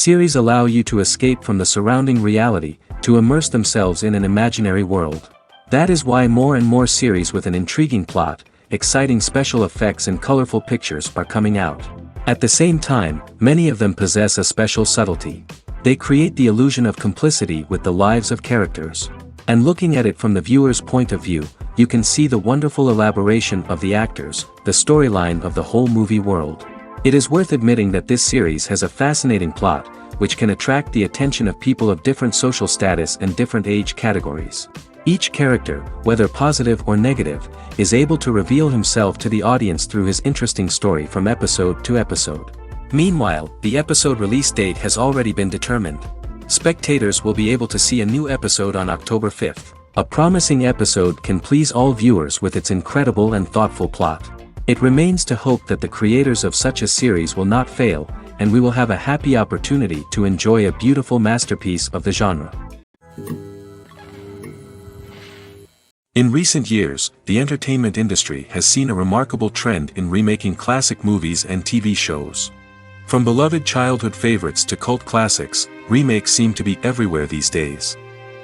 Series allow you to escape from the surrounding reality, to immerse themselves in an imaginary world. That is why more and more series with an intriguing plot, exciting special effects and colorful pictures are coming out. At the same time, many of them possess a special subtlety. They create the illusion of complicity with the lives of characters. And looking at it from the viewer's point of view, you can see the wonderful elaboration of the actors, the storyline of the whole movie world. It is worth admitting that this series has a fascinating plot, which can attract the attention of people of different social status and different age categories. Each character, whether positive or negative, is able to reveal himself to the audience through his interesting story from episode to episode. Meanwhile, the episode release date has already been determined. Spectators will be able to see a new episode on October 5th. A promising episode can please all viewers with its incredible and thoughtful plot. It remains to hope that the creators of such a series will not fail, and we will have a happy opportunity to enjoy a beautiful masterpiece of the genre. In recent years, the entertainment industry has seen a remarkable trend in remaking classic movies and TV shows. From beloved childhood favorites to cult classics, remakes seem to be everywhere these days.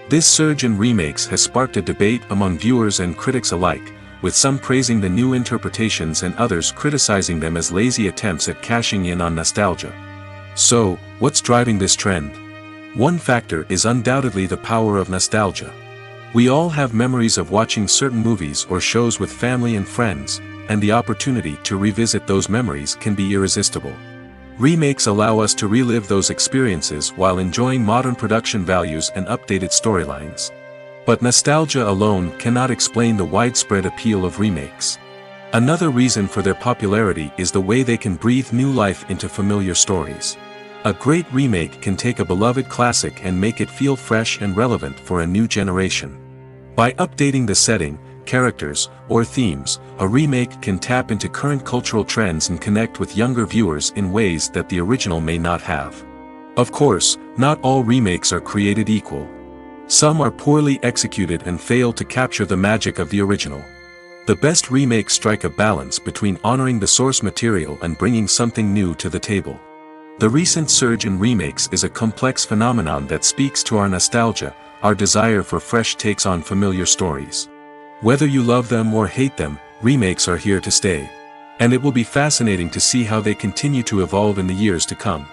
This surge in remakes has sparked a debate among viewers and critics alike, with some praising the new interpretations and others criticizing them as lazy attempts at cashing in on nostalgia. So, what's driving this trend? One factor is undoubtedly the power of nostalgia. We all have memories of watching certain movies or shows with family and friends, and the opportunity to revisit those memories can be irresistible. Remakes allow us to relive those experiences while enjoying modern production values and updated storylines. But nostalgia alone cannot explain the widespread appeal of remakes. Another reason for their popularity is the way they can breathe new life into familiar stories. A great remake can take a beloved classic and make it feel fresh and relevant for a new generation. By updating the setting, characters, or themes, a remake can tap into current cultural trends and connect with younger viewers in ways that the original may not have. Of course, not all remakes are created equal. Some are poorly executed and fail to capture the magic of the original. The best remakes strike a balance between honoring the source material and bringing something new to the table. The recent surge in remakes is a complex phenomenon that speaks to our nostalgia, our desire for fresh takes on familiar stories. Whether you love them or hate them, remakes are here to stay. And it will be fascinating to see how they continue to evolve in the years to come.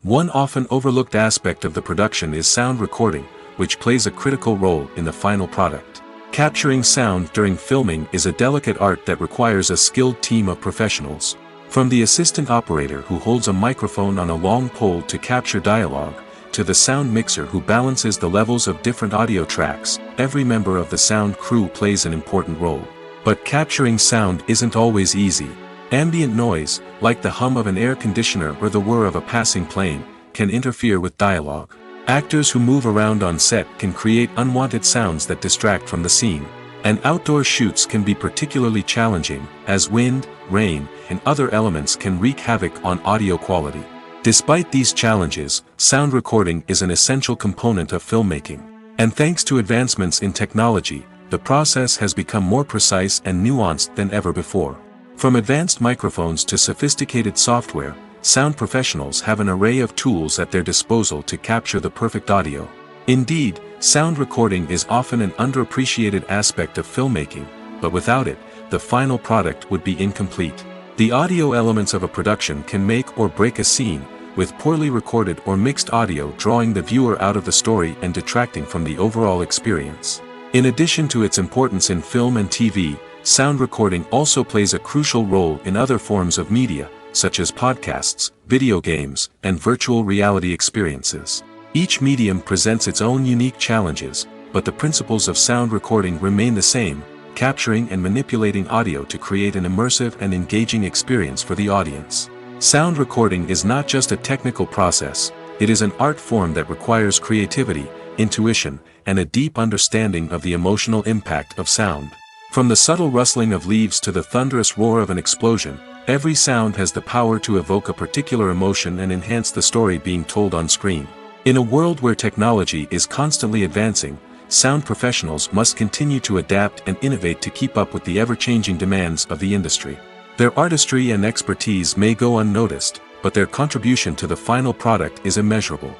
One often overlooked aspect of the production is sound recording, which plays a critical role in the final product. Capturing sound during filming is a delicate art that requires a skilled team of professionals. From the assistant operator who holds a microphone on a long pole to capture dialogue, to the sound mixer who balances the levels of different audio tracks, every member of the sound crew plays an important role. But capturing sound isn't always easy. Ambient noise, like the hum of an air conditioner or the whir of a passing plane, can interfere with dialogue. Actors who move around on set can create unwanted sounds that distract from the scene. And outdoor shoots can be particularly challenging, as wind, rain, and other elements can wreak havoc on audio quality. Despite these challenges, sound recording is an essential component of filmmaking. And thanks to advancements in technology, the process has become more precise and nuanced than ever before. From advanced microphones to sophisticated software, sound professionals have an array of tools at their disposal to capture the perfect audio. Indeed, sound recording is often an underappreciated aspect of filmmaking, but without it, the final product would be incomplete. The audio elements of a production can make or break a scene, with poorly recorded or mixed audio drawing the viewer out of the story and detracting from the overall experience. In addition to its importance in film and TV, sound recording also plays a crucial role in other forms of media, such as podcasts, video games, and virtual reality experiences. Each medium presents its own unique challenges, but the principles of sound recording remain the same, capturing and manipulating audio to create an immersive and engaging experience for the audience. Sound recording is not just a technical process, it is an art form that requires creativity, intuition, and a deep understanding of the emotional impact of sound. From the subtle rustling of leaves to the thunderous roar of an explosion, every sound has the power to evoke a particular emotion and enhance the story being told on screen. In a world where technology is constantly advancing, sound professionals must continue to adapt and innovate to keep up with the ever-changing demands of the industry. Their artistry and expertise may go unnoticed, but their contribution to the final product is immeasurable.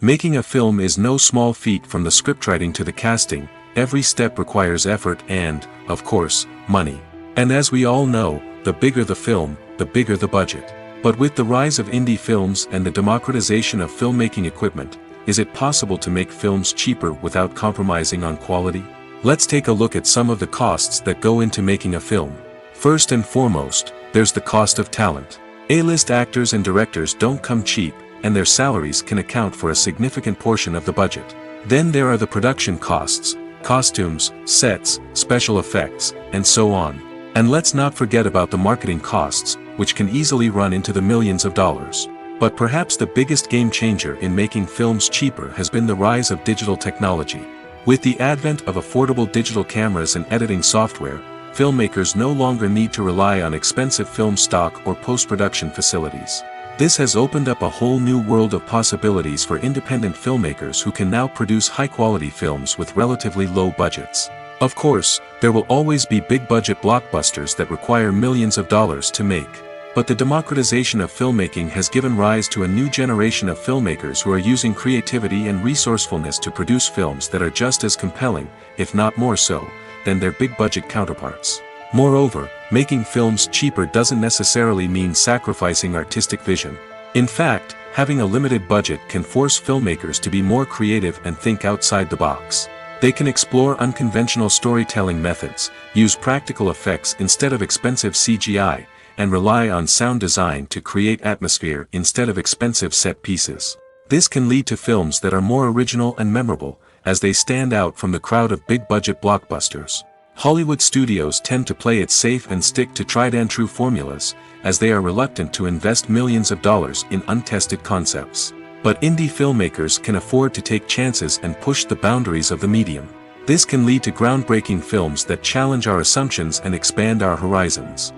Making a film is no small feat. From the scriptwriting to the casting, every step requires effort and, of course, money. And as we all know, the bigger the film, the bigger the budget. But with the rise of indie films and the democratization of filmmaking equipment, is it possible to make films cheaper without compromising on quality? Let's take a look at some of the costs that go into making a film. First and foremost, there's the cost of talent. A-list actors and directors don't come cheap, and their salaries can account for a significant portion of the budget. Then there are the production costs, costumes, sets, special effects, and so on. And let's not forget about the marketing costs, which can easily run into the millions of dollars. But perhaps the biggest game changer in making films cheaper has been the rise of digital technology. With the advent of affordable digital cameras and editing software, filmmakers no longer need to rely on expensive film stock or post-production facilities. This has opened up a whole new world of possibilities for independent filmmakers who can now produce high-quality films with relatively low budgets. Of course, there will always be big-budget blockbusters that require millions of dollars to make. But the democratization of filmmaking has given rise to a new generation of filmmakers who are using creativity and resourcefulness to produce films that are just as compelling, if not more so, than their big-budget counterparts. Moreover, making films cheaper doesn't necessarily mean sacrificing artistic vision. In fact, having a limited budget can force filmmakers to be more creative and think outside the box. They can explore unconventional storytelling methods, use practical effects instead of expensive CGI, and rely on sound design to create atmosphere instead of expensive set pieces. This can lead to films that are more original and memorable, as they stand out from the crowd of big-budget blockbusters. Hollywood studios tend to play it safe and stick to tried-and-true formulas, as they are reluctant to invest millions of dollars in untested concepts. But indie filmmakers can afford to take chances and push the boundaries of the medium. This can lead to groundbreaking films that challenge our assumptions and expand our horizons.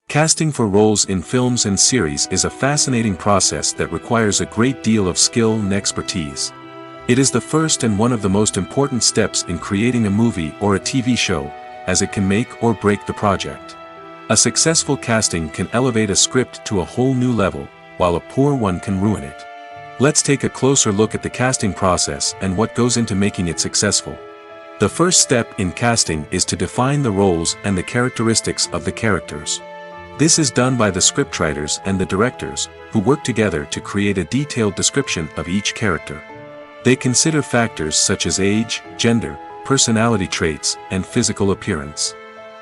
Casting for roles in films and series is a fascinating process that requires a great deal of skill and expertise. It is the first and one of the most important steps in creating a movie or a TV show, as it can make or break the project. A successful casting can elevate a script to a whole new level, while a poor one can ruin it. Let's take a closer look at the casting process and what goes into making it successful. The first step in casting is to define the roles and the characteristics of the characters. This is done by the scriptwriters and the directors, who work together to create a detailed description of each character. They consider factors such as age, gender, personality traits, and physical appearance.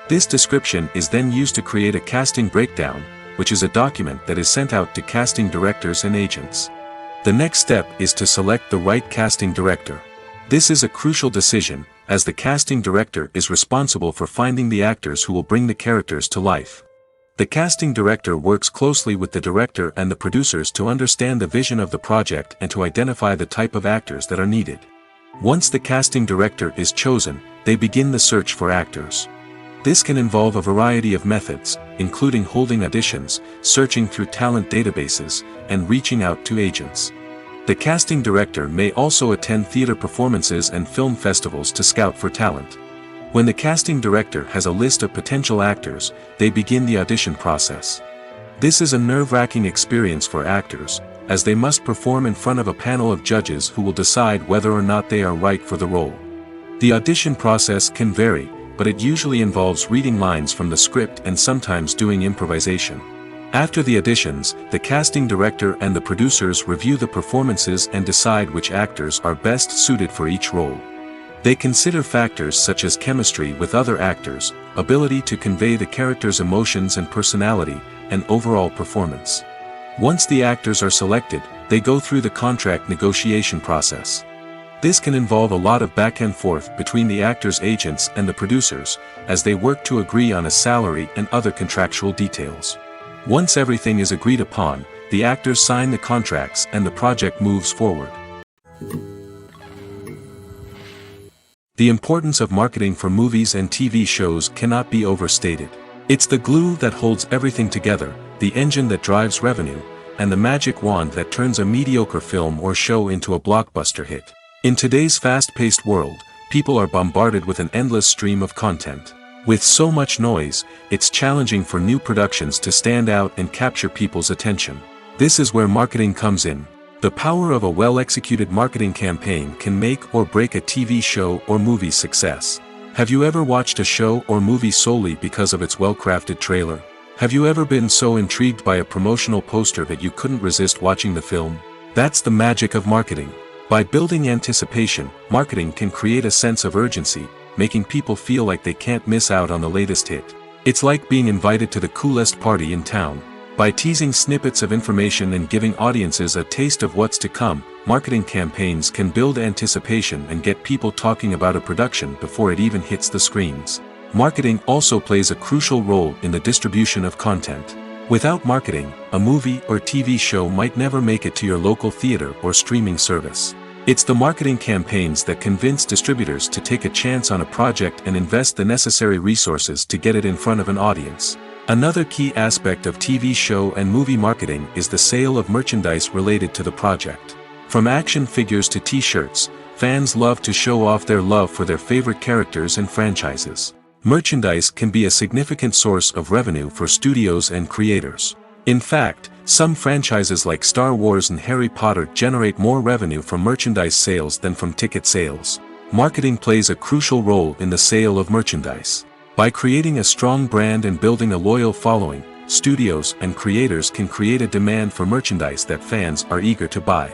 This description is then used to create a casting breakdown, which is a document that is sent out to casting directors and agents. The next step is to select the right casting director. This is a crucial decision, as the casting director is responsible for finding the actors who will bring the characters to life. The casting director works closely with the director and the producers to understand the vision of the project and to identify the type of actors that are needed. Once the casting director is chosen, they begin the search for actors. This can involve a variety of methods, including holding auditions, searching through talent databases, and reaching out to agents. The casting director may also attend theater performances and film festivals to scout for talent. When the casting director has a list of potential actors, they begin the audition process. This is a nerve-wracking experience for actors, as they must perform in front of a panel of judges who will decide whether or not they are right for the role. The audition process can vary, but it usually involves reading lines from the script and sometimes doing improvisation. After the auditions, the casting director and the producers review the performances and decide which actors are best suited for each role. They consider factors such as chemistry with other actors, ability to convey the character's emotions and personality, and overall performance. Once the actors are selected, they go through the contract negotiation process. This can involve a lot of back and forth between the actors' agents and the producers, as they work to agree on a salary and other contractual details. Once everything is agreed upon, the actors sign the contracts and the project moves forward. The importance of marketing for movies and TV shows cannot be overstated. It's the glue that holds everything together, the engine that drives revenue, and the magic wand that turns a mediocre film or show into a blockbuster hit. In today's fast-paced world, people are bombarded with an endless stream of content. With so much noise, it's challenging for new productions to stand out and capture people's attention. This is where marketing comes in. The power of a well-executed marketing campaign can make or break a TV show or movie's success. Have you ever watched a show or movie solely because of its well-crafted trailer? Have you ever been so intrigued by a promotional poster that you couldn't resist watching the film? That's the magic of marketing. By building anticipation, marketing can create a sense of urgency, making people feel like they can't miss out on the latest hit. It's like being invited to the coolest party in town. By teasing snippets of information and giving audiences a taste of what's to come, marketing campaigns can build anticipation and get people talking about a production before it even hits the screens. Marketing also plays a crucial role in the distribution of content. Without marketing, a movie or TV show might never make it to your local theater or streaming service. It's the marketing campaigns that convince distributors to take a chance on a project and invest the necessary resources to get it in front of an audience. Another key aspect of TV show and movie marketing is the sale of merchandise related to the project. From action figures to t-shirts, fans love to show off their love for their favorite characters and franchises. Merchandise can be a significant source of revenue for studios and creators. In fact, some franchises like Star Wars and Harry Potter generate more revenue from merchandise sales than from ticket sales. Marketing plays a crucial role in the sale of merchandise. By creating a strong brand and building a loyal following, studios and creators can create a demand for merchandise that fans are eager to buy.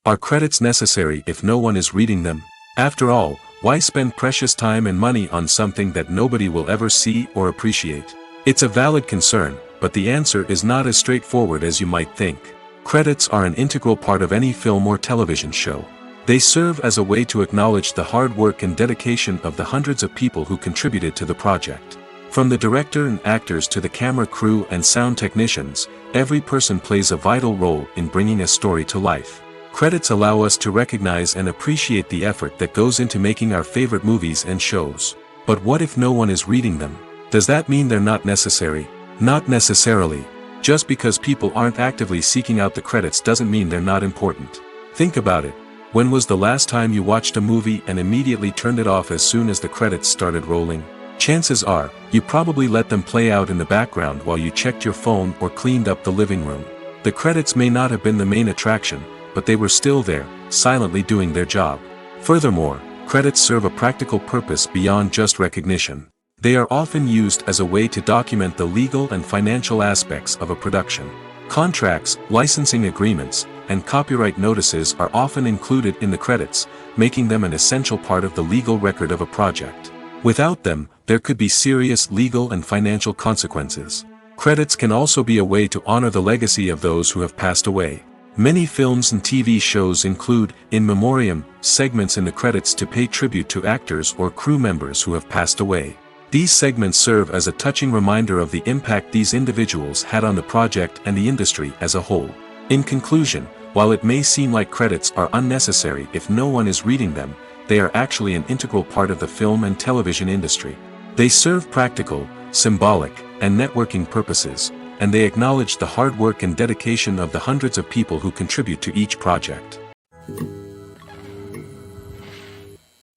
Are credits necessary if no one is reading them? After all, why spend precious time and money on something that nobody will ever see or appreciate? It's a valid concern, but the answer is not as straightforward as you might think. Credits are an integral part of any film or television show. They serve as a way to acknowledge the hard work and dedication of the hundreds of people who contributed to the project. From the director and actors to the camera crew and sound technicians, every person plays a vital role in bringing a story to life. Credits allow us to recognize and appreciate the effort that goes into making our favorite movies and shows. But what if no one is reading them? Does that mean they're not necessary? Not necessarily. Just because people aren't actively seeking out the credits doesn't mean they're not important. Think about it. When was the last time you watched a movie and immediately turned it off as soon as the credits started rolling? Chances are, you probably let them play out in the background while you checked your phone or cleaned up the living room. The credits may not have been the main attraction, but they were still there, silently doing their job. Furthermore, credits serve a practical purpose beyond just recognition. They are often used as a way to document the legal and financial aspects of a production. Contracts, licensing agreements, and copyright notices are often included in the credits, making them an essential part of the legal record of a project. Without them, there could be serious legal and financial consequences. Credits can also be a way to honor the legacy of those who have passed away. Many films and TV shows include, in memoriam, segments in the credits to pay tribute to actors or crew members who have passed away. These segments serve as a touching reminder of the impact these individuals had on the project and the industry as a whole. In conclusion, while it may seem like credits are unnecessary if no one is reading them, they are actually an integral part of the film and television industry. They serve practical, symbolic, and networking purposes, and they acknowledge the hard work and dedication of the hundreds of people who contribute to each project.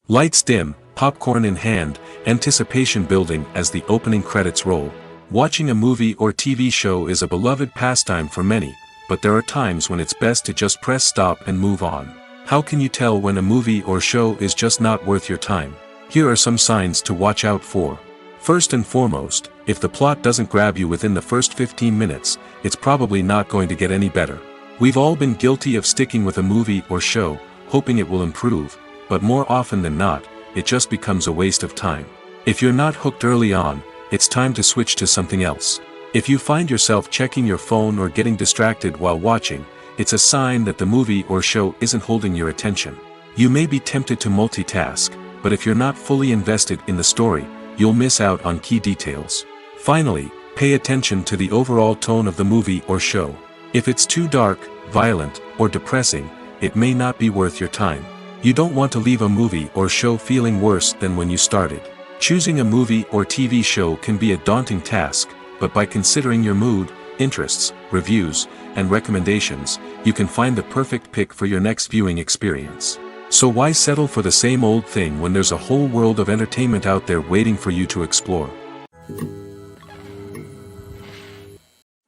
Lights dim, popcorn in hand, anticipation building as the opening credits roll. Watching a movie or TV show is a beloved pastime for many, but there are times when it's best to just press stop and move on. How can you tell when a movie or show is just not worth your time? Here are some signs to watch out for. First and foremost, if the plot doesn't grab you within the first 15 minutes, it's probably not going to get any better. We've all been guilty of sticking with a movie or show, hoping it will improve, but more often than not, it just becomes a waste of time. If you're not hooked early on, it's time to switch to something else. If you find yourself checking your phone or getting distracted while watching, it's a sign that the movie or show isn't holding your attention. You may be tempted to multitask, but if you're not fully invested in the story, you'll miss out on key details. Finally, pay attention to the overall tone of the movie or show. If it's too dark, violent, or depressing, it may not be worth your time. You don't want to leave a movie or show feeling worse than when you started. Choosing a movie or TV show can be a daunting task, but by considering your mood, interests, reviews, and recommendations, you can find the perfect pick for your next viewing experience. So why settle for the same old thing when there's a whole world of entertainment out there waiting for you to explore?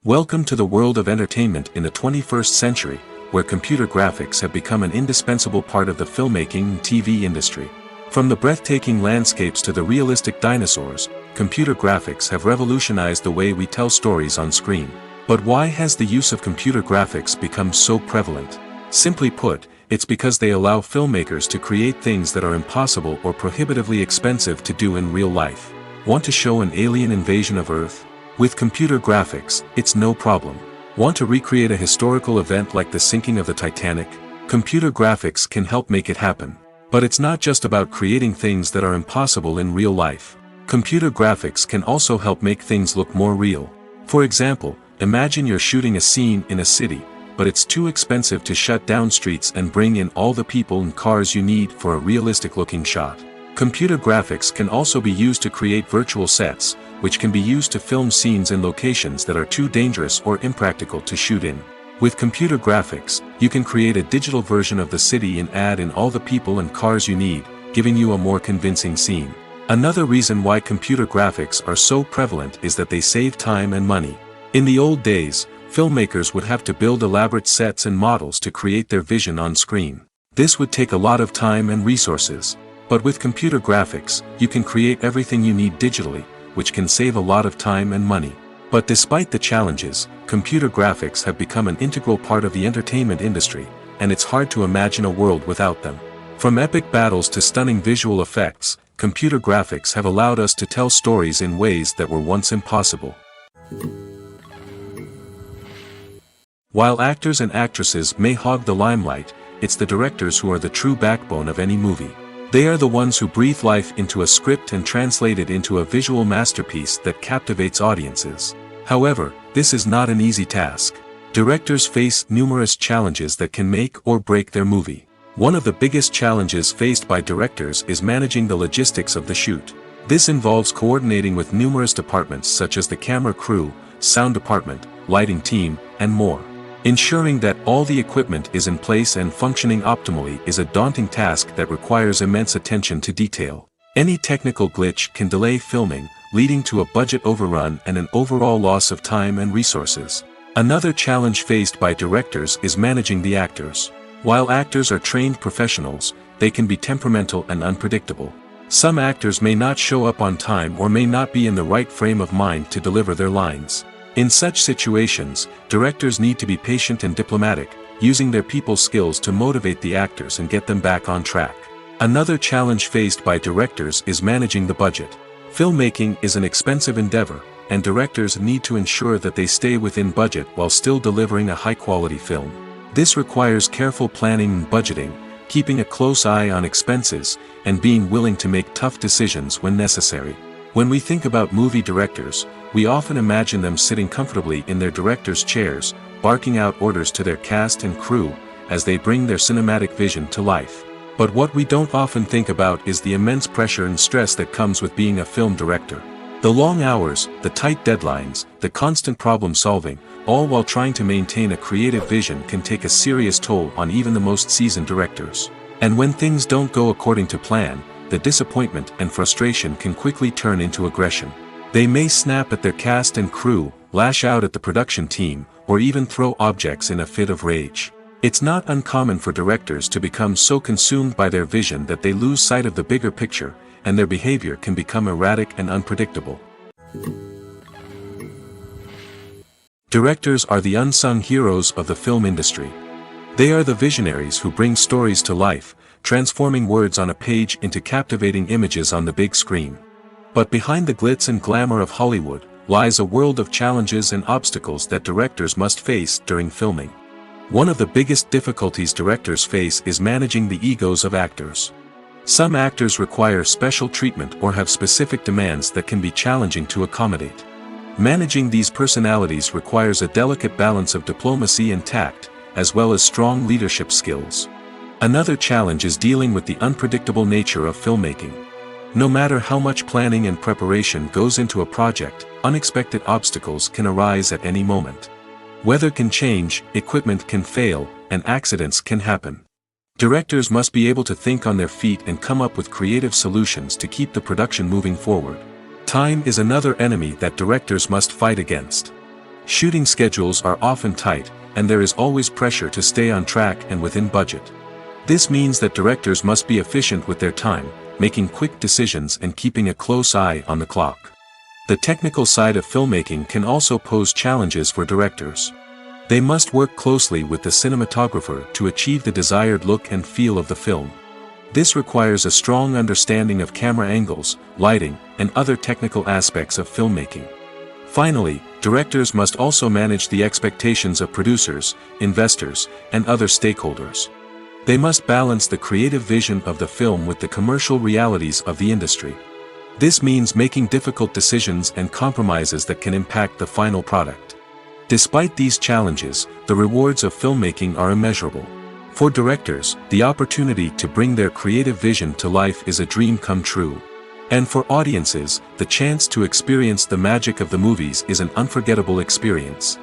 Welcome to the world of entertainment in the 21st century, where computer graphics have become an indispensable part of the filmmaking and TV industry. From the breathtaking landscapes to the realistic dinosaurs, computer graphics have revolutionized the way we tell stories on screen. But why has the use of computer graphics become so prevalent? Simply put, it's because they allow filmmakers to create things that are impossible or prohibitively expensive to do in real life. Want to show an alien invasion of Earth? With computer graphics, it's no problem. Want to recreate a historical event like the sinking of the Titanic? Computer graphics can help make it happen. But it's not just about creating things that are impossible in real life. Computer graphics can also help make things look more real. For example, imagine you're shooting a scene in a city, but it's too expensive to shut down streets and bring in all the people and cars you need for a realistic-looking shot. Computer graphics can also be used to create virtual sets, which can be used to film scenes in locations that are too dangerous or impractical to shoot in. With computer graphics, you can create a digital version of the city and add in all the people and cars you need, giving you a more convincing scene. Another reason why computer graphics are so prevalent is that they save time and money. In the old days, filmmakers would have to build elaborate sets and models to create their vision on screen. This would take a lot of time and resources. But with computer graphics, you can create everything you need digitally, which can save a lot of time and money. But despite the challenges, computer graphics have become an integral part of the entertainment industry, and it's hard to imagine a world without them. From epic battles to stunning visual effects, computer graphics have allowed us to tell stories in ways that were once impossible. While actors and actresses may hog the limelight, it's the directors who are the true backbone of any movie. They are the ones who breathe life into a script and translate it into a visual masterpiece that captivates audiences. However, this is not an easy task. Directors face numerous challenges that can make or break their movie. One of the biggest challenges faced by directors is managing the logistics of the shoot. This involves coordinating with numerous departments such as the camera crew, sound department, lighting team, and more. Ensuring that all the equipment is in place and functioning optimally is a daunting task that requires immense attention to detail. Any technical glitch can delay filming, leading to a budget overrun and an overall loss of time and resources. Another challenge faced by directors is managing the actors. While actors are trained professionals, they can be temperamental and unpredictable. Some actors may not show up on time or may not be in the right frame of mind to deliver their lines. In such situations, directors need to be patient and diplomatic, using their people skills to motivate the actors and get them back on track. Another challenge faced by directors is managing the budget. Filmmaking is an expensive endeavor, and directors need to ensure that they stay within budget while still delivering a high-quality film. This requires careful planning and budgeting, keeping a close eye on expenses, and being willing to make tough decisions when necessary. When we think about movie directors, we often imagine them sitting comfortably in their director's chairs, barking out orders to their cast and crew, as they bring their cinematic vision to life. But what we don't often think about is the immense pressure and stress that comes with being a film director. The long hours, the tight deadlines, the constant problem solving, all while trying to maintain a creative vision can take a serious toll on even the most seasoned directors. And when things don't go according to plan, the disappointment and frustration can quickly turn into aggression. They may snap at their cast and crew, lash out at the production team, or even throw objects in a fit of rage. It's not uncommon for directors to become so consumed by their vision that they lose sight of the bigger picture, and their behavior can become erratic and unpredictable. Directors are the unsung heroes of the film industry. They are the visionaries who bring stories to life, transforming words on a page into captivating images on the big screen. But behind the glitz and glamour of Hollywood, lies a world of challenges and obstacles that directors must face during filming. One of the biggest difficulties directors face is managing the egos of actors. Some actors require special treatment or have specific demands that can be challenging to accommodate. Managing these personalities requires a delicate balance of diplomacy and tact, as well as strong leadership skills. Another challenge is dealing with the unpredictable nature of filmmaking. No matter how much planning and preparation goes into a project, unexpected obstacles can arise at any moment. Weather can change, equipment can fail, and accidents can happen. Directors must be able to think on their feet and come up with creative solutions to keep the production moving forward. Time is another enemy that directors must fight against. Shooting schedules are often tight, and there is always pressure to stay on track and within budget. This means that directors must be efficient with their time, making quick decisions and keeping a close eye on the clock. The technical side of filmmaking can also pose challenges for directors. They must work closely with the cinematographer to achieve the desired look and feel of the film. This requires a strong understanding of camera angles, lighting, and other technical aspects of filmmaking. Finally, directors must also manage the expectations of producers, investors, and other stakeholders. They must balance the creative vision of the film with the commercial realities of the industry. This means making difficult decisions and compromises that can impact the final product. Despite these challenges, the rewards of filmmaking are immeasurable. For directors, the opportunity to bring their creative vision to life is a dream come true. And for audiences, the chance to experience the magic of the movies is an unforgettable experience.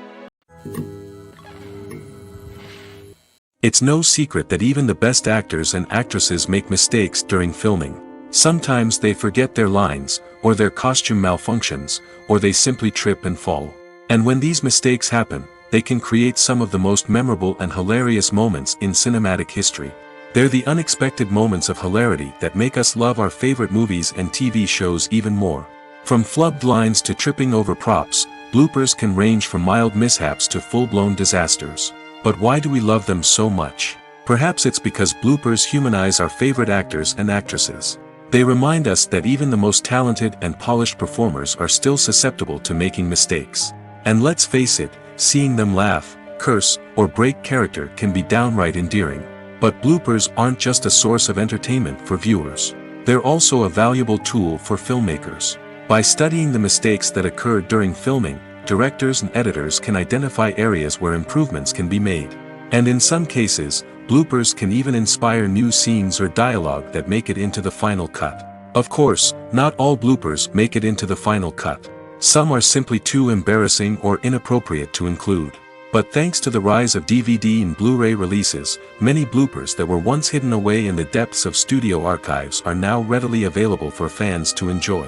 It's no secret that even the best actors and actresses make mistakes during filming. Sometimes they forget their lines, or their costume malfunctions, or they simply trip and fall. And when these mistakes happen, they can create some of the most memorable and hilarious moments in cinematic history. They're the unexpected moments of hilarity that make us love our favorite movies and TV shows even more. From flubbed lines to tripping over props, bloopers can range from mild mishaps to full-blown disasters. But why do we love them so much? Perhaps it's because bloopers humanize our favorite actors and actresses. They remind us that even the most talented and polished performers are still susceptible to making mistakes. And let's face it, seeing them laugh, curse, or break character can be downright endearing. But bloopers aren't just a source of entertainment for viewers. They're also a valuable tool for filmmakers. By studying the mistakes that occurred during filming, directors and editors can identify areas where improvements can be made. And in some cases, bloopers can even inspire new scenes or dialogue that make it into the final cut. Of course, not all bloopers make it into the final cut. Some are simply too embarrassing or inappropriate to include. But thanks to the rise of DVD and Blu-ray releases, many bloopers that were once hidden away in the depths of studio archives are now readily available for fans to enjoy.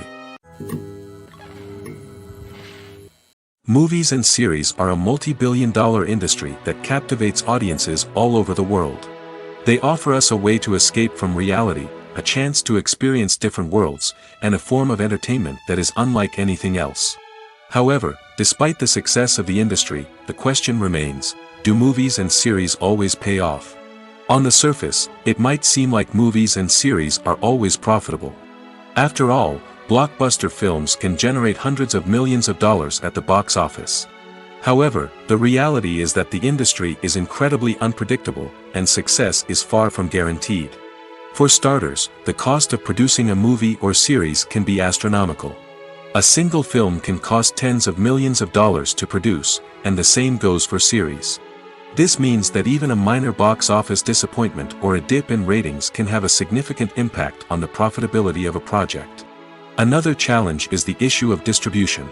Movies and series are a multi-billion-dollar industry that captivates audiences all over the world. They offer us a way to escape from reality, a chance to experience different worlds, and a form of entertainment that is unlike anything else. However, despite the success of the industry, the question remains, do movies and series always pay off? On the surface, it might seem like movies and series are always profitable. After all, blockbuster films can generate hundreds of millions of dollars at the box office. However, the reality is that the industry is incredibly unpredictable, and success is far from guaranteed. For starters, the cost of producing a movie or series can be astronomical. A single film can cost tens of millions of dollars to produce, and the same goes for series. This means that even a minor box office disappointment or a dip in ratings can have a significant impact on the profitability of a project. Another challenge is the issue of distribution.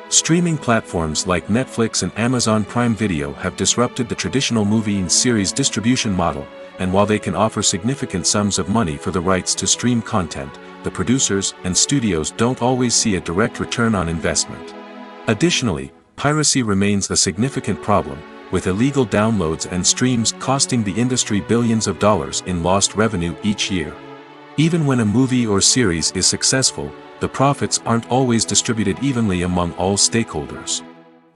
Streaming platforms like Netflix and Amazon Prime Video have disrupted the traditional movie and series distribution model, and while they can offer significant sums of money for the rights to stream content, the producers and studios don't always see a direct return on investment. Additionally, piracy remains a significant problem, with illegal downloads and streams costing the industry billions of dollars in lost revenue each year. Even when a movie or series is successful, the profits aren't always distributed evenly among all stakeholders.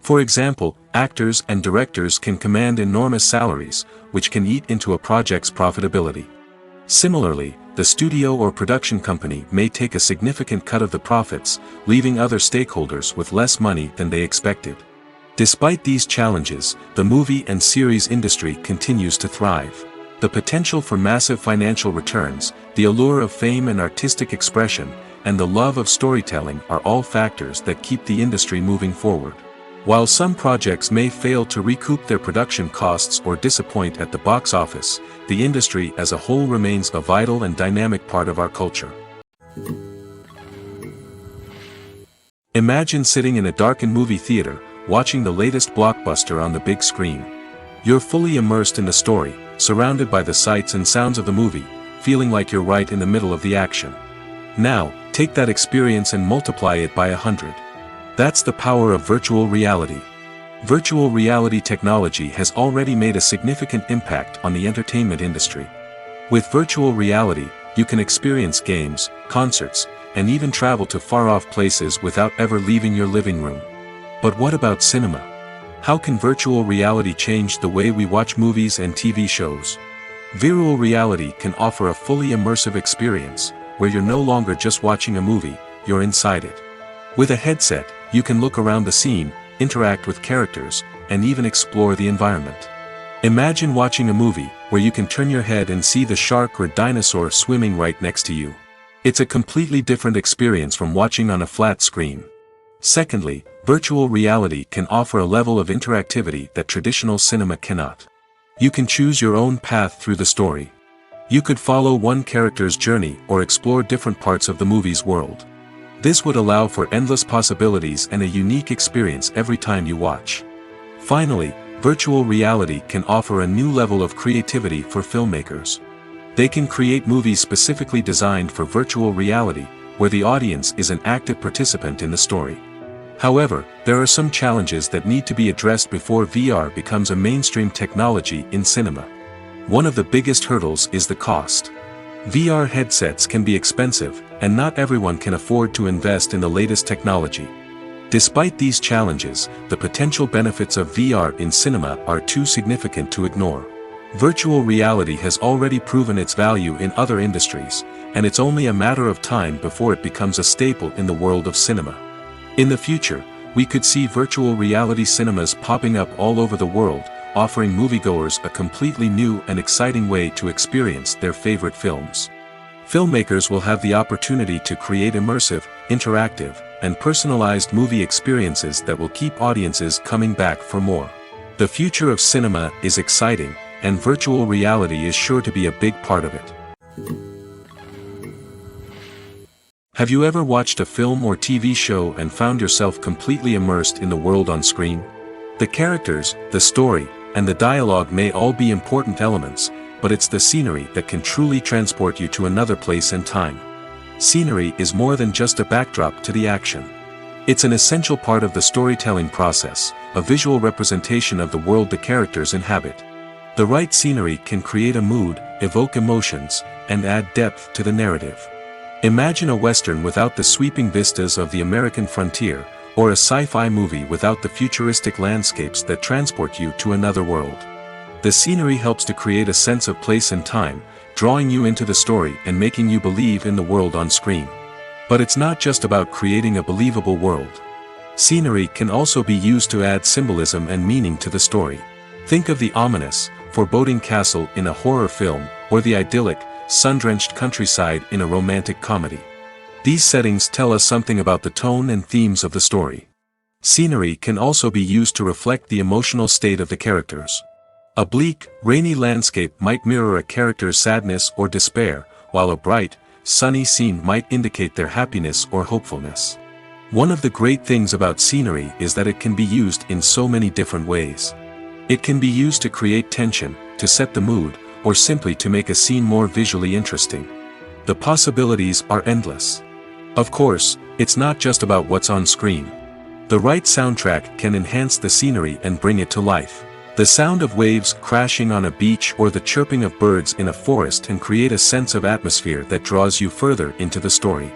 For example, actors and directors can command enormous salaries, which can eat into a project's profitability. Similarly, the studio or production company may take a significant cut of the profits, leaving other stakeholders with less money than they expected. Despite these challenges, the movie and series industry continues to thrive. The potential for massive financial returns, the allure of fame and artistic expression, and the love of storytelling are all factors that keep the industry moving forward. While some projects may fail to recoup their production costs or disappoint at the box office, the industry as a whole remains a vital and dynamic part of our culture. Imagine sitting in a darkened movie theater, watching the latest blockbuster on the big screen. You're fully immersed in the story, surrounded by the sights and sounds of the movie, feeling like you're right in the middle of the action. Now, take that experience and multiply it by 100. That's the power of virtual reality. Virtual reality technology has already made a significant impact on the entertainment industry. With virtual reality, you can experience games, concerts, and even travel to far-off places without ever leaving your living room. But what about cinema? How can virtual reality change the way we watch movies and TV shows? Virtual reality can offer a fully immersive experience, where you're no longer just watching a movie, you're inside it. With a headset, you can look around the scene, interact with characters, and even explore the environment. Imagine watching a movie, where you can turn your head and see the shark or dinosaur swimming right next to you. It's a completely different experience from watching on a flat screen. Secondly, virtual reality can offer a level of interactivity that traditional cinema cannot. You can choose your own path through the story. You could follow one character's journey or explore different parts of the movie's world. This would allow for endless possibilities and a unique experience every time you watch. Finally, virtual reality can offer a new level of creativity for filmmakers. They can create movies specifically designed for virtual reality, where the audience is an active participant in the story. However, there are some challenges that need to be addressed before VR becomes a mainstream technology in cinema. One of the biggest hurdles is the cost. VR headsets can be expensive, and not everyone can afford to invest in the latest technology. Despite these challenges, the potential benefits of VR in cinema are too significant to ignore. Virtual reality has already proven its value in other industries, and it's only a matter of time before it becomes a staple in the world of cinema. In the future, we could see virtual reality cinemas popping up all over the world, offering moviegoers a completely new and exciting way to experience their favorite films. Filmmakers will have the opportunity to create immersive, interactive, and personalized movie experiences that will keep audiences coming back for more. The future of cinema is exciting, and virtual reality is sure to be a big part of it. Have you ever watched a film or TV show and found yourself completely immersed in the world on screen? The characters, the story, and the dialogue may all be important elements, but it's the scenery that can truly transport you to another place and time. Scenery is more than just a backdrop to the action. It's an essential part of the storytelling process, a visual representation of the world the characters inhabit. The right scenery can create a mood, evoke emotions, and add depth to the narrative. Imagine a Western without the sweeping vistas of the American frontier, or a sci-fi movie without the futuristic landscapes that transport you to another world. The scenery helps to create a sense of place and time, drawing you into the story and making you believe in the world on screen. But it's not just about creating a believable world. Scenery can also be used to add symbolism and meaning to the story. Think of the ominous, foreboding castle in a horror film, or the idyllic, sun-drenched countryside in a romantic comedy. These settings tell us something about the tone and themes of the story. Scenery can also be used to reflect the emotional state of the characters. A bleak, rainy landscape might mirror a character's sadness or despair, while a bright, sunny scene might indicate their happiness or hopefulness. One of the great things about scenery is that it can be used in so many different ways. It can be used to create tension, to set the mood, or simply to make a scene more visually interesting. The possibilities are endless. Of course, it's not just about what's on screen. The right soundtrack can enhance the scenery and bring it to life. The sound of waves crashing on a beach or the chirping of birds in a forest can create a sense of atmosphere that draws you further into the story.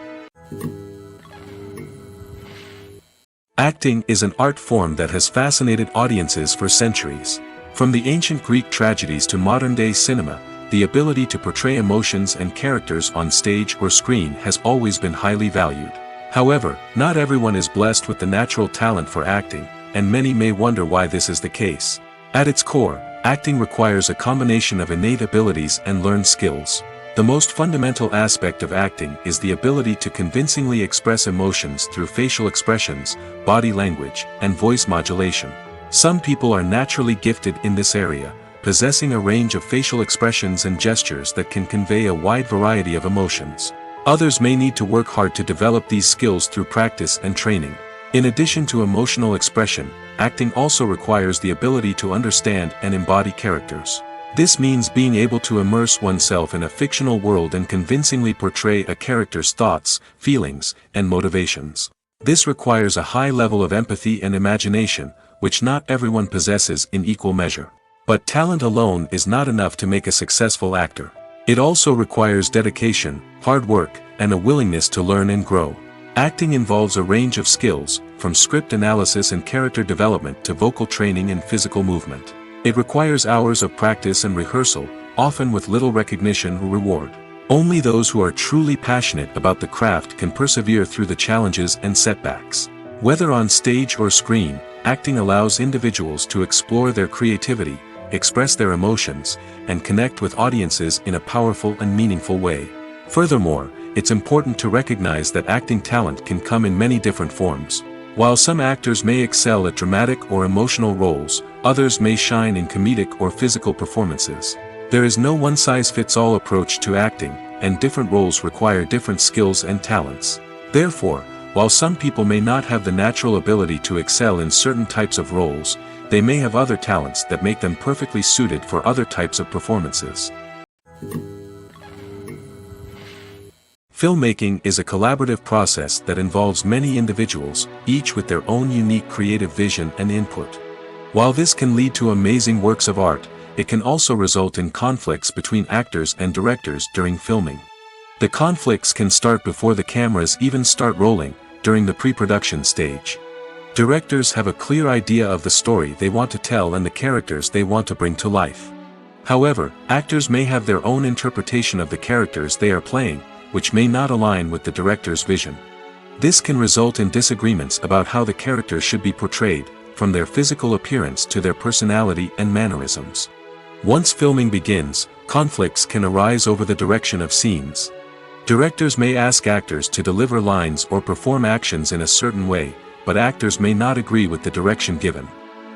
Acting is an art form that has fascinated audiences for centuries. From the ancient Greek tragedies to modern-day cinema, the ability to portray emotions and characters on stage or screen has always been highly valued. However, not everyone is blessed with the natural talent for acting, and many may wonder why this is the case. At its core, acting requires a combination of innate abilities and learned skills. The most fundamental aspect of acting is the ability to convincingly express emotions through facial expressions, body language, and voice modulation. Some people are naturally gifted in this area, possessing a range of facial expressions and gestures that can convey a wide variety of emotions. Others may need to work hard to develop these skills through practice and training. In addition to emotional expression, acting also requires the ability to understand and embody characters. This means being able to immerse oneself in a fictional world and convincingly portray a character's thoughts, feelings, and motivations. This requires a high level of empathy and imagination, which not everyone possesses in equal measure. But talent alone is not enough to make a successful actor. It also requires dedication, hard work, and a willingness to learn and grow. Acting involves a range of skills, from script analysis and character development to vocal training and physical movement. It requires hours of practice and rehearsal, often with little recognition or reward. Only those who are truly passionate about the craft can persevere through the challenges and setbacks. Whether on stage or screen, acting allows individuals to explore their creativity, express their emotions, and connect with audiences in a powerful and meaningful way. Furthermore, it's important to recognize that acting talent can come in many different forms. While some actors may excel at dramatic or emotional roles, others may shine in comedic or physical performances. There is no one-size-fits-all approach to acting, and different roles require different skills and talents. Therefore, while some people may not have the natural ability to excel in certain types of roles, they may have other talents that make them perfectly suited for other types of performances. Filmmaking is a collaborative process that involves many individuals, each with their own unique creative vision and input. While this can lead to amazing works of art, it can also result in conflicts between actors and directors during filming. The conflicts can start before the cameras even start rolling, during the pre-production stage. Directors have a clear idea of the story they want to tell and the characters they want to bring to life. However, actors may have their own interpretation of the characters they are playing, which may not align with the director's vision. This can result in disagreements about how the characters should be portrayed, from their physical appearance to their personality and mannerisms. Once filming begins, conflicts can arise over the direction of scenes. Directors may ask actors to deliver lines or perform actions in a certain way, but actors may not agree with the direction given.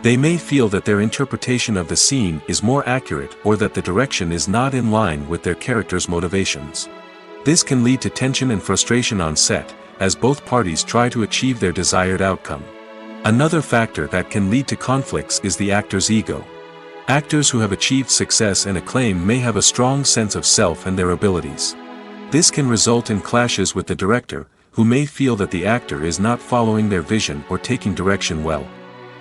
They may feel that their interpretation of the scene is more accurate or that the direction is not in line with their character's motivations. This can lead to tension and frustration on set, as both parties try to achieve their desired outcome. Another factor that can lead to conflicts is the actor's ego. Actors who have achieved success and acclaim may have a strong sense of self and their abilities. This can result in clashes with the director, who may feel that the actor is not following their vision or taking direction well.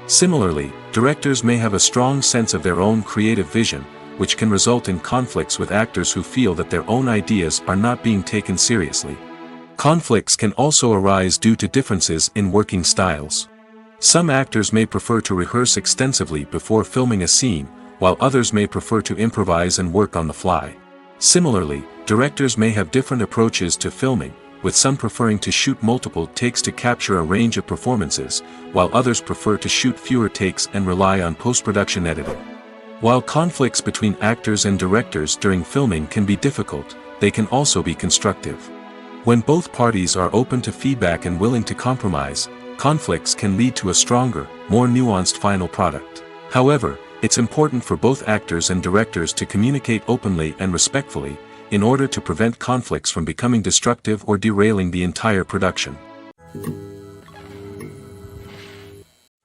Similarly, directors may have a strong sense of their own creative vision, which can result in conflicts with actors who feel that their own ideas are not being taken seriously. Conflicts can also arise due to differences in working styles. Some actors may prefer to rehearse extensively before filming a scene, while others may prefer to improvise and work on the fly. Similarly, directors may have different approaches to filming, with some preferring to shoot multiple takes to capture a range of performances, while others prefer to shoot fewer takes and rely on post-production editing. While conflicts between actors and directors during filming can be difficult, they can also be constructive. When both parties are open to feedback and willing to compromise, conflicts can lead to a stronger, more nuanced final product. However, it's important for both actors and directors to communicate openly and respectfully, in order to prevent conflicts from becoming destructive or derailing the entire production.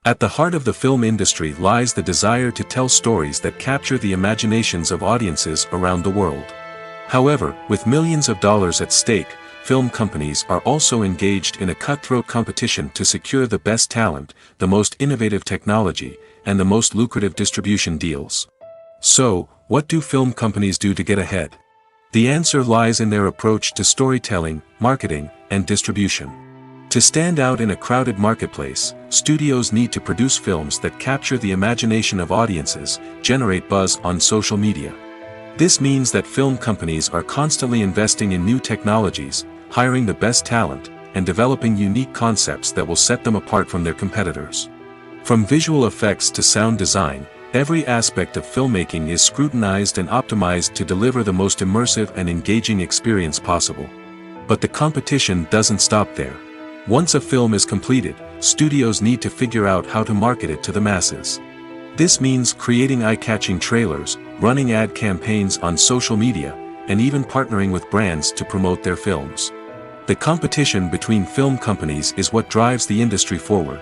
At the heart of the film industry lies the desire to tell stories that capture the imaginations of audiences around the world. However, with millions of dollars at stake, film companies are also engaged in a cutthroat competition to secure the best talent, the most innovative technology, and the most lucrative distribution deals. So, what do film companies do to get ahead? The answer lies in their approach to storytelling, marketing, and distribution. To stand out in a crowded marketplace, studios need to produce films that capture the imagination of audiences, generate buzz on social media. This means that film companies are constantly investing in new technologies, hiring the best talent, and developing unique concepts that will set them apart from their competitors. From visual effects to sound design, every aspect of filmmaking is scrutinized and optimized to deliver the most immersive and engaging experience possible. But the competition doesn't stop there. Once a film is completed, studios need to figure out how to market it to the masses. This means creating eye-catching trailers, running ad campaigns on social media, and even partnering with brands to promote their films. The competition between film companies is what drives the industry forward.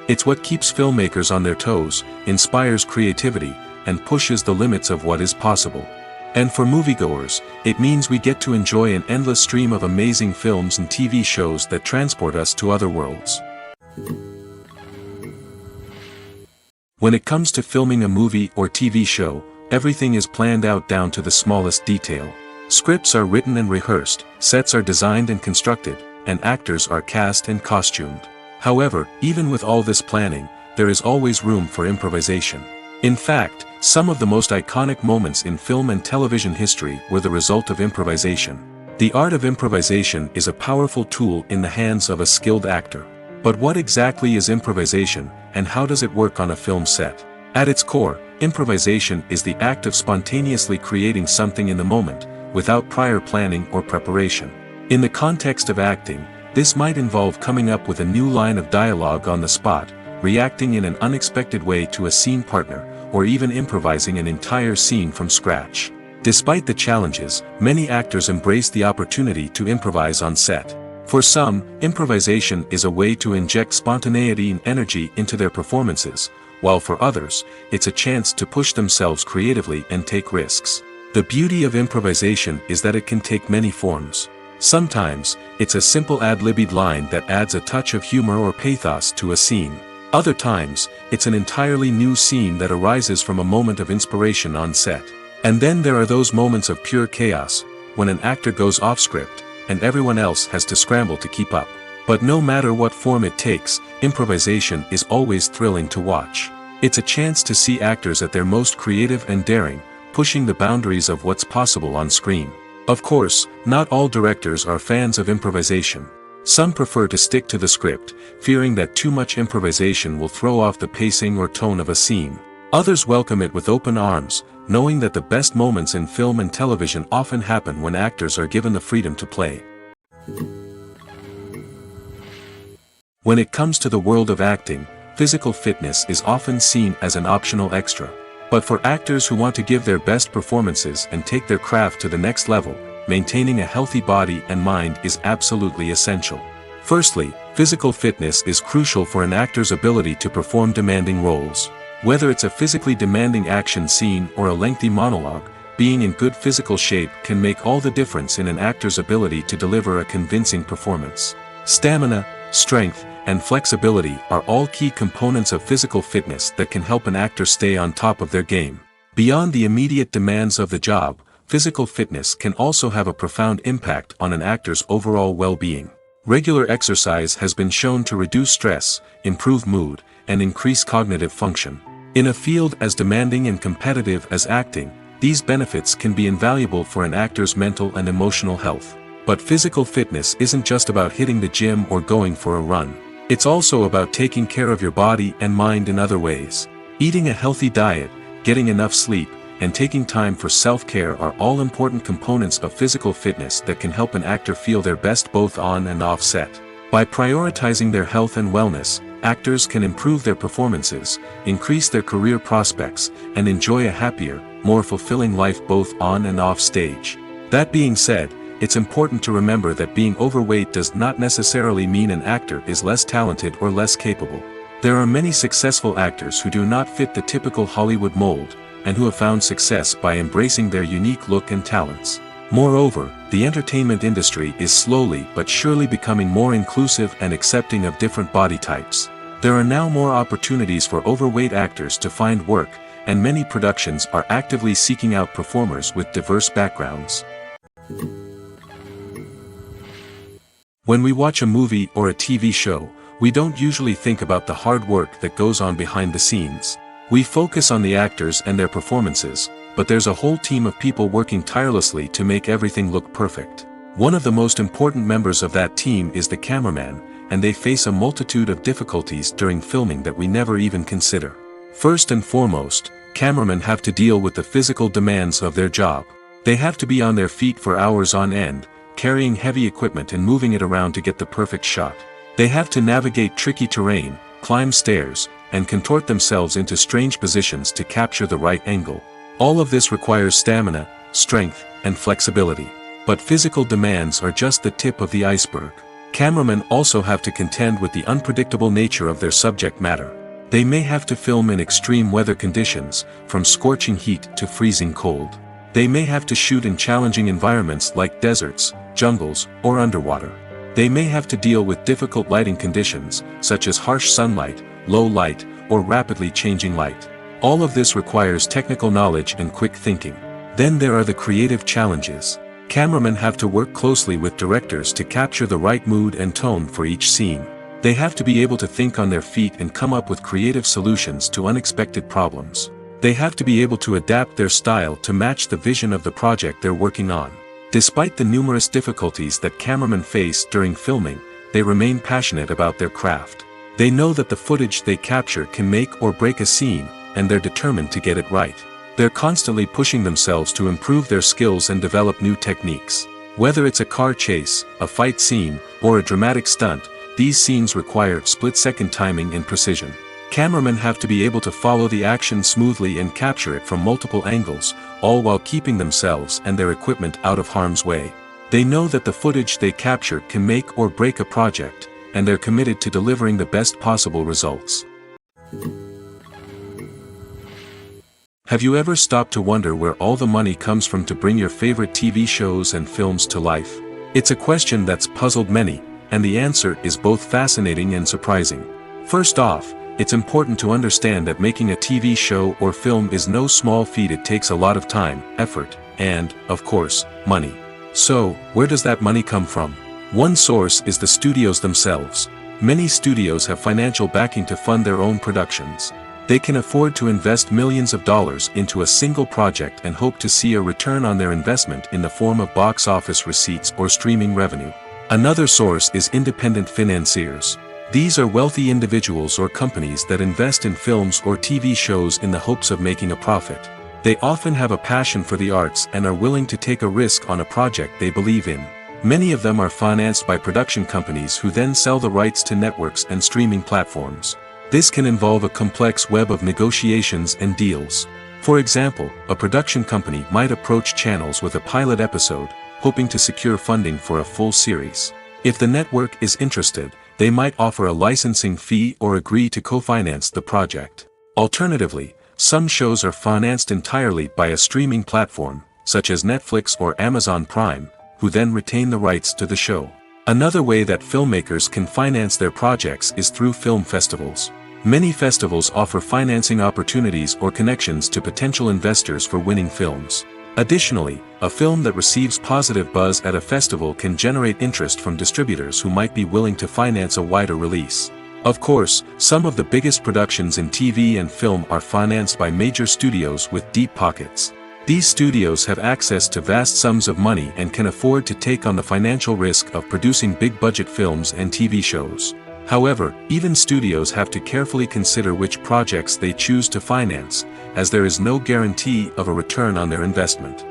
It's what keeps filmmakers on their toes, inspires creativity, and pushes the limits of what is possible. And for moviegoers, it means we get to enjoy an endless stream of amazing films and TV shows that transport us to other worlds. When it comes to filming a movie or TV show, everything is planned out down to the smallest detail. Scripts are written and rehearsed, sets are designed and constructed, and actors are cast and costumed. However, even with all this planning, there is always room for improvisation. In fact, some of the most iconic moments in film and television history were the result of improvisation. The art of improvisation is a powerful tool in the hands of a skilled actor. But what exactly is improvisation, and how does it work on a film set? At its core, improvisation is the act of spontaneously creating something in the moment, without prior planning or preparation. In the context of acting, this might involve coming up with a new line of dialogue on the spot, reacting in an unexpected way to a scene partner, or even improvising an entire scene from scratch. Despite the challenges, many actors embrace the opportunity to improvise on set. For some, improvisation is a way to inject spontaneity and energy into their performances, while for others, it's a chance to push themselves creatively and take risks. The beauty of improvisation is that it can take many forms. Sometimes, it's a simple ad-libbed line that adds a touch of humor or pathos to a scene. Other times, it's an entirely new scene that arises from a moment of inspiration on set. And then there are those moments of pure chaos, when an actor goes off script, and everyone else has to scramble to keep up. But no matter what form it takes, improvisation is always thrilling to watch. It's a chance to see actors at their most creative and daring, pushing the boundaries of what's possible on screen. Of course, not all directors are fans of improvisation. Some prefer to stick to the script, fearing that too much improvisation will throw off the pacing or tone of a scene. Others welcome it with open arms, knowing that the best moments in film and television often happen when actors are given the freedom to play. When it comes to the world of acting, physical fitness is often seen as an optional extra. But for actors who want to give their best performances and take their craft to the next level, maintaining a healthy body and mind is absolutely essential. Firstly, physical fitness is crucial for an actor's ability to perform demanding roles. Whether it's a physically demanding action scene or a lengthy monologue, being in good physical shape can make all the difference in an actor's ability to deliver a convincing performance. Stamina, strength, and flexibility are all key components of physical fitness that can help an actor stay on top of their game. Beyond the immediate demands of the job, physical fitness can also have a profound impact on an actor's overall well-being. Regular exercise has been shown to reduce stress, improve mood, and increase cognitive function. In a field as demanding and competitive as acting, these benefits can be invaluable for an actor's mental and emotional health. But physical fitness isn't just about hitting the gym or going for a run. It's also about taking care of your body and mind in other ways. Eating a healthy diet, getting enough sleep, and taking time for self-care are all important components of physical fitness that can help an actor feel their best both on and off set. By prioritizing their health and wellness, actors can improve their performances, increase their career prospects, and enjoy a happier, more fulfilling life both on and off stage. That being said, it's important to remember that being overweight does not necessarily mean an actor is less talented or less capable. There are many successful actors who do not fit the typical Hollywood mold, and who have found success by embracing their unique look and talents. Moreover, the entertainment industry is slowly but surely becoming more inclusive and accepting of different body types. There are now more opportunities for overweight actors to find work, and many productions are actively seeking out performers with diverse backgrounds. When we watch a movie or a TV show, we don't usually think about the hard work that goes on behind the scenes. We focus on the actors and their performances, but there's a whole team of people working tirelessly to make everything look perfect. One of the most important members of that team is the cameraman, and they face a multitude of difficulties during filming that we never even consider. First and foremost, cameramen have to deal with the physical demands of their job. They have to be on their feet for hours on end, carrying heavy equipment and moving it around to get the perfect shot. They have to navigate tricky terrain, climb stairs, and contort themselves into strange positions to capture the right angle. All of this requires stamina, strength, and flexibility. But physical demands are just the tip of the iceberg. Cameramen also have to contend with the unpredictable nature of their subject matter. They may have to film in extreme weather conditions, from scorching heat to freezing cold. They may have to shoot in challenging environments like deserts, jungles, or underwater. They may have to deal with difficult lighting conditions, such as harsh sunlight, low light, or rapidly changing light. All of this requires technical knowledge and quick thinking. Then there are the creative challenges. Cameramen have to work closely with directors to capture the right mood and tone for each scene. They have to be able to think on their feet and come up with creative solutions to unexpected problems. They have to be able to adapt their style to match the vision of the project they're working on. Despite the numerous difficulties that cameramen face during filming, they remain passionate about their craft. They know that the footage they capture can make or break a scene, and they're determined to get it right. They're constantly pushing themselves to improve their skills and develop new techniques. Whether it's a car chase, a fight scene, or a dramatic stunt, these scenes require split-second timing and precision. Cameramen have to be able to follow the action smoothly and capture it from multiple angles, all while keeping themselves and their equipment out of harm's way. They know that the footage they capture can make or break a project, and they're committed to delivering the best possible results. Have you ever stopped to wonder where all the money comes from to bring your favorite TV shows and films to life? It's a question that's puzzled many, and the answer is both fascinating and surprising. First off, it's important to understand that making a TV show or film is no small feat. It takes a lot of time, effort, and, of course, money. So, where does that money come from? One source is the studios themselves. Many studios have financial backing to fund their own productions. They can afford to invest millions of dollars into a single project and hope to see a return on their investment in the form of box office receipts or streaming revenue. Another source is independent financiers. These are wealthy individuals or companies that invest in films or TV shows in the hopes of making a profit. They often have a passion for the arts and are willing to take a risk on a project they believe in. Many of them are financed by production companies who then sell the rights to networks and streaming platforms. This can involve a complex web of negotiations and deals. For example, a production company might approach channels with a pilot episode, hoping to secure funding for a full series. If the network is interested, they might offer a licensing fee or agree to co-finance the project. Alternatively, some shows are financed entirely by a streaming platform, such as Netflix or Amazon Prime, who then retain the rights to the show. Another way that filmmakers can finance their projects is through film festivals. Many festivals offer financing opportunities or connections to potential investors for winning films. Additionally, a film that receives positive buzz at a festival can generate interest from distributors who might be willing to finance a wider release. Of course, some of the biggest productions in TV and film are financed by major studios with deep pockets. These studios have access to vast sums of money and can afford to take on the financial risk of producing big-budget films and TV shows. However, even studios have to carefully consider which projects they choose to finance, as there is no guarantee of a return on their investment.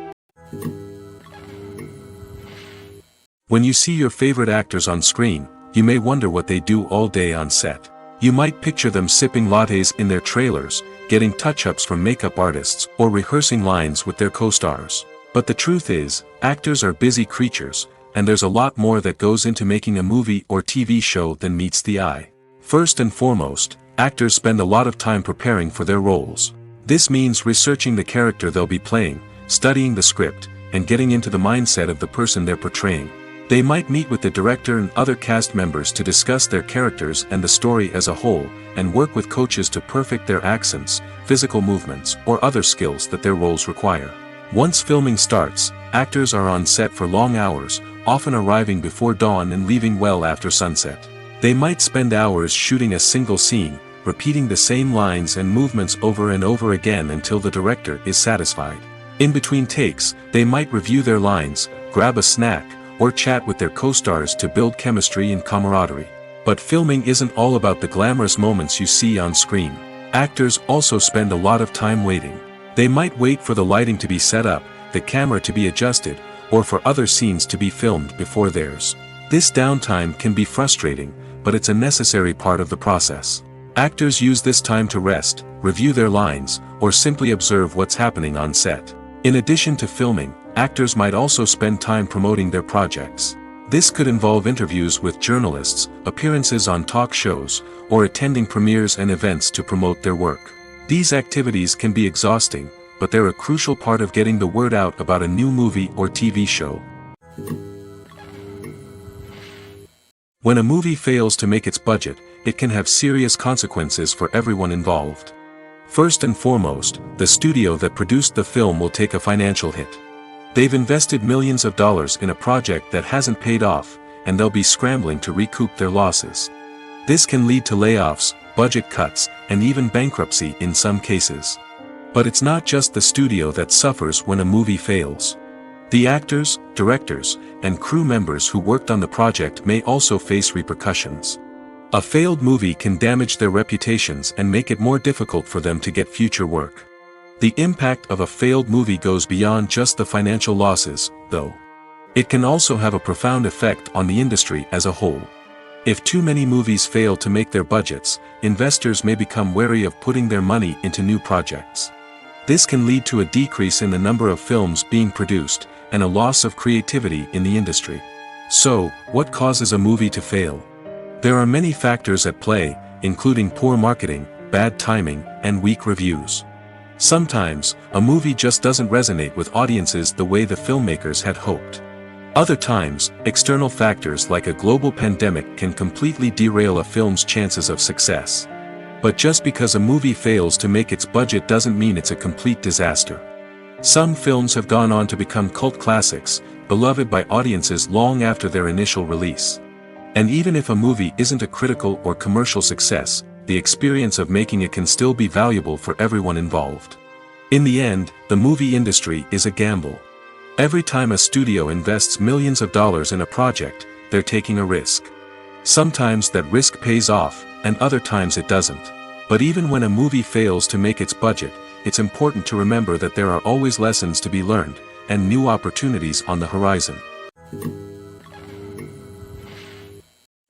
When you see your favorite actors on screen, you may wonder what they do all day on set. You might picture them sipping lattes in their trailers, getting touch-ups from makeup artists, or rehearsing lines with their co-stars. But the truth is, actors are busy creatures, and there's a lot more that goes into making a movie or TV show than meets the eye. First and foremost, actors spend a lot of time preparing for their roles. This means researching the character they'll be playing, studying the script, and getting into the mindset of the person they're portraying. They might meet with the director and other cast members to discuss their characters and the story as a whole, and work with coaches to perfect their accents, physical movements, or other skills that their roles require. Once filming starts, actors are on set for long hours, often arriving before dawn and leaving well after sunset. They might spend hours shooting a single scene, repeating the same lines and movements over and over again until the director is satisfied. In between takes, they might review their lines, grab a snack, or chat with their co-stars to build chemistry and camaraderie. But filming isn't all about the glamorous moments you see on screen. Actors also spend a lot of time waiting. They might wait for the lighting to be set up, the camera to be adjusted, or for other scenes to be filmed before theirs. This downtime can be frustrating, but it's a necessary part of the process. Actors use this time to rest, review their lines, or simply observe what's happening on set. In addition to filming, actors might also spend time promoting their projects. This could involve interviews with journalists, appearances on talk shows, or attending premieres and events to promote their work. These activities can be exhausting, but they're a crucial part of getting the word out about a new movie or TV show. When a movie fails to make its budget, it can have serious consequences for everyone involved. First and foremost, the studio that produced the film will take a financial hit. They've invested millions of dollars in a project that hasn't paid off, and they'll be scrambling to recoup their losses. This can lead to layoffs, budget cuts, and even bankruptcy in some cases. But it's not just the studio that suffers when a movie fails. The actors, directors, and crew members who worked on the project may also face repercussions. A failed movie can damage their reputations and make it more difficult for them to get future work. The impact of a failed movie goes beyond just the financial losses, though. It can also have a profound effect on the industry as a whole. If too many movies fail to make their budgets, investors may become wary of putting their money into new projects. This can lead to a decrease in the number of films being produced, and a loss of creativity in the industry. So, what causes a movie to fail? There are many factors at play, including poor marketing, bad timing, and weak reviews. Sometimes, a movie just doesn't resonate with audiences the way the filmmakers had hoped. Other times, external factors like a global pandemic can completely derail a film's chances of success. But just because a movie fails to make its budget doesn't mean it's a complete disaster. Some films have gone on to become cult classics, beloved by audiences long after their initial release. And even if a movie isn't a critical or commercial success, the experience of making it can still be valuable for everyone involved. In the end, the movie industry is a gamble. Every time a studio invests millions of dollars in a project, they're taking a risk. Sometimes that risk pays off, and other times it doesn't. But even when a movie fails to make its budget, it's important to remember that there are always lessons to be learned, and new opportunities on the horizon.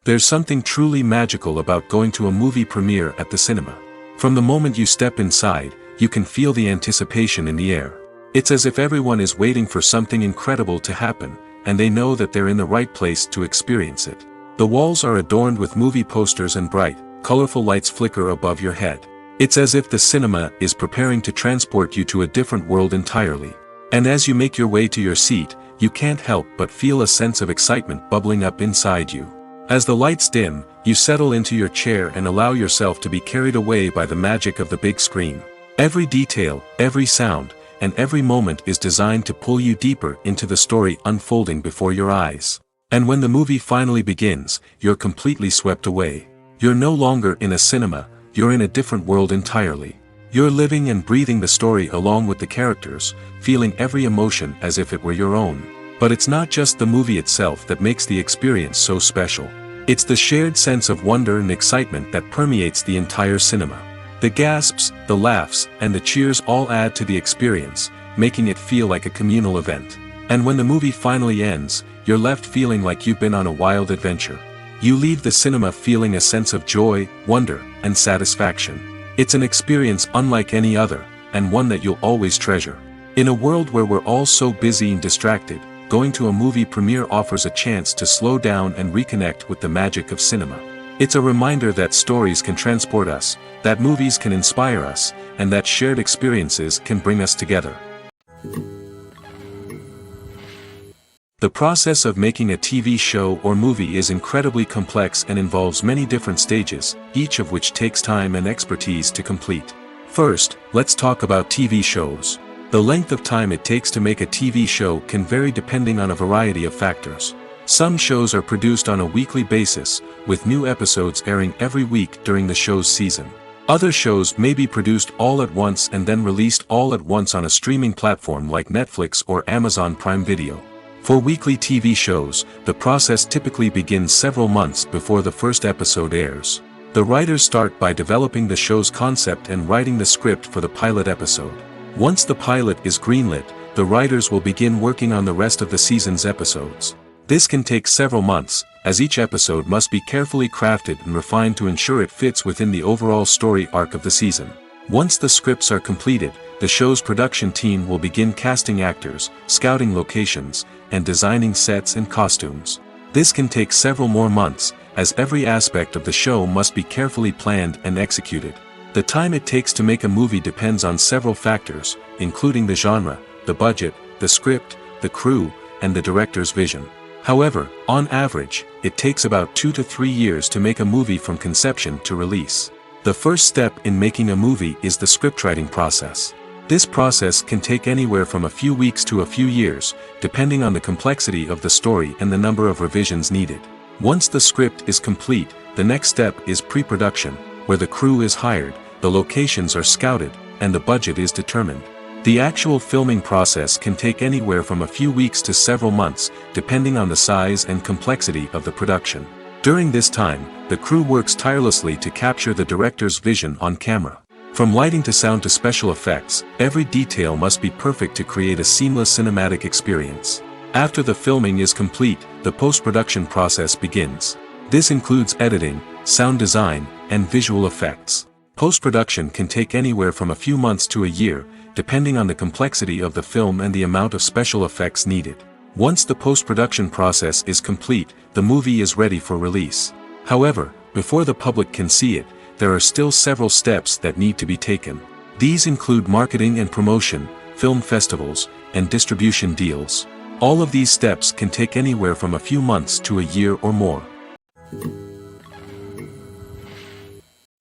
There's something truly magical about going to a movie premiere at the cinema. From the moment you step inside, you can feel the anticipation in the air. It's as if everyone is waiting for something incredible to happen, and they know that they're in the right place to experience it. The walls are adorned with movie posters and bright, colorful lights flicker above your head. It's as if the cinema is preparing to transport you to a different world entirely. And as you make your way to your seat, you can't help but feel a sense of excitement bubbling up inside you. As the lights dim, you settle into your chair and allow yourself to be carried away by the magic of the big screen. Every detail, every sound, and every moment is designed to pull you deeper into the story unfolding before your eyes. And when the movie finally begins, you're completely swept away. You're no longer in a cinema, you're in a different world entirely. You're living and breathing the story along with the characters, feeling every emotion as if it were your own. But it's not just the movie itself that makes the experience so special. It's the shared sense of wonder and excitement that permeates the entire cinema. The gasps, the laughs, and the cheers all add to the experience, making it feel like a communal event. And when the movie finally ends, you're left feeling like you've been on a wild adventure. You leave the cinema feeling a sense of joy, wonder, and satisfaction. It's an experience unlike any other, and one that you'll always treasure. In a world where we're all so busy and distracted, going to a movie premiere offers a chance to slow down and reconnect with the magic of cinema. It's a reminder that stories can transport us, that movies can inspire us, and that shared experiences can bring us together. The process of making a TV show or movie is incredibly complex and involves many different stages, each of which takes time and expertise to complete. First, let's talk about TV shows. The length of time it takes to make a TV show can vary depending on a variety of factors. Some shows are produced on a weekly basis, with new episodes airing every week during the show's season. Other shows may be produced all at once and then released all at once on a streaming platform like Netflix or Amazon Prime Video. For weekly TV shows, the process typically begins several months before the first episode airs. The writers start by developing the show's concept and writing the script for the pilot episode. Once the pilot is greenlit, the writers will begin working on the rest of the season's episodes. This can take several months, as each episode must be carefully crafted and refined to ensure it fits within the overall story arc of the season. Once the scripts are completed, the show's production team will begin casting actors, scouting locations, and designing sets and costumes. This can take several more months, as every aspect of the show must be carefully planned and executed. The time it takes to make a movie depends on several factors, including the genre, the budget, the script, the crew, and the director's vision. However, on average, it takes about 2 to 3 years to make a movie from conception to release. The first step in making a movie is the scriptwriting process. This process can take anywhere from a few weeks to a few years, depending on the complexity of the story and the number of revisions needed. Once the script is complete, the next step is pre-production, where the crew is hired, the locations are scouted, and the budget is determined. The actual filming process can take anywhere from a few weeks to several months, depending on the size and complexity of the production. During this time, the crew works tirelessly to capture the director's vision on camera. From lighting to sound to special effects, every detail must be perfect to create a seamless cinematic experience. After the filming is complete, the post-production process begins. This includes editing, sound design, and visual effects. Post-production can take anywhere from a few months to a year, depending on the complexity of the film and the amount of special effects needed. Once the post-production process is complete, the movie is ready for release. However, before the public can see it, there are still several steps that need to be taken. These include marketing and promotion, film festivals, and distribution deals. All of these steps can take anywhere from a few months to a year or more.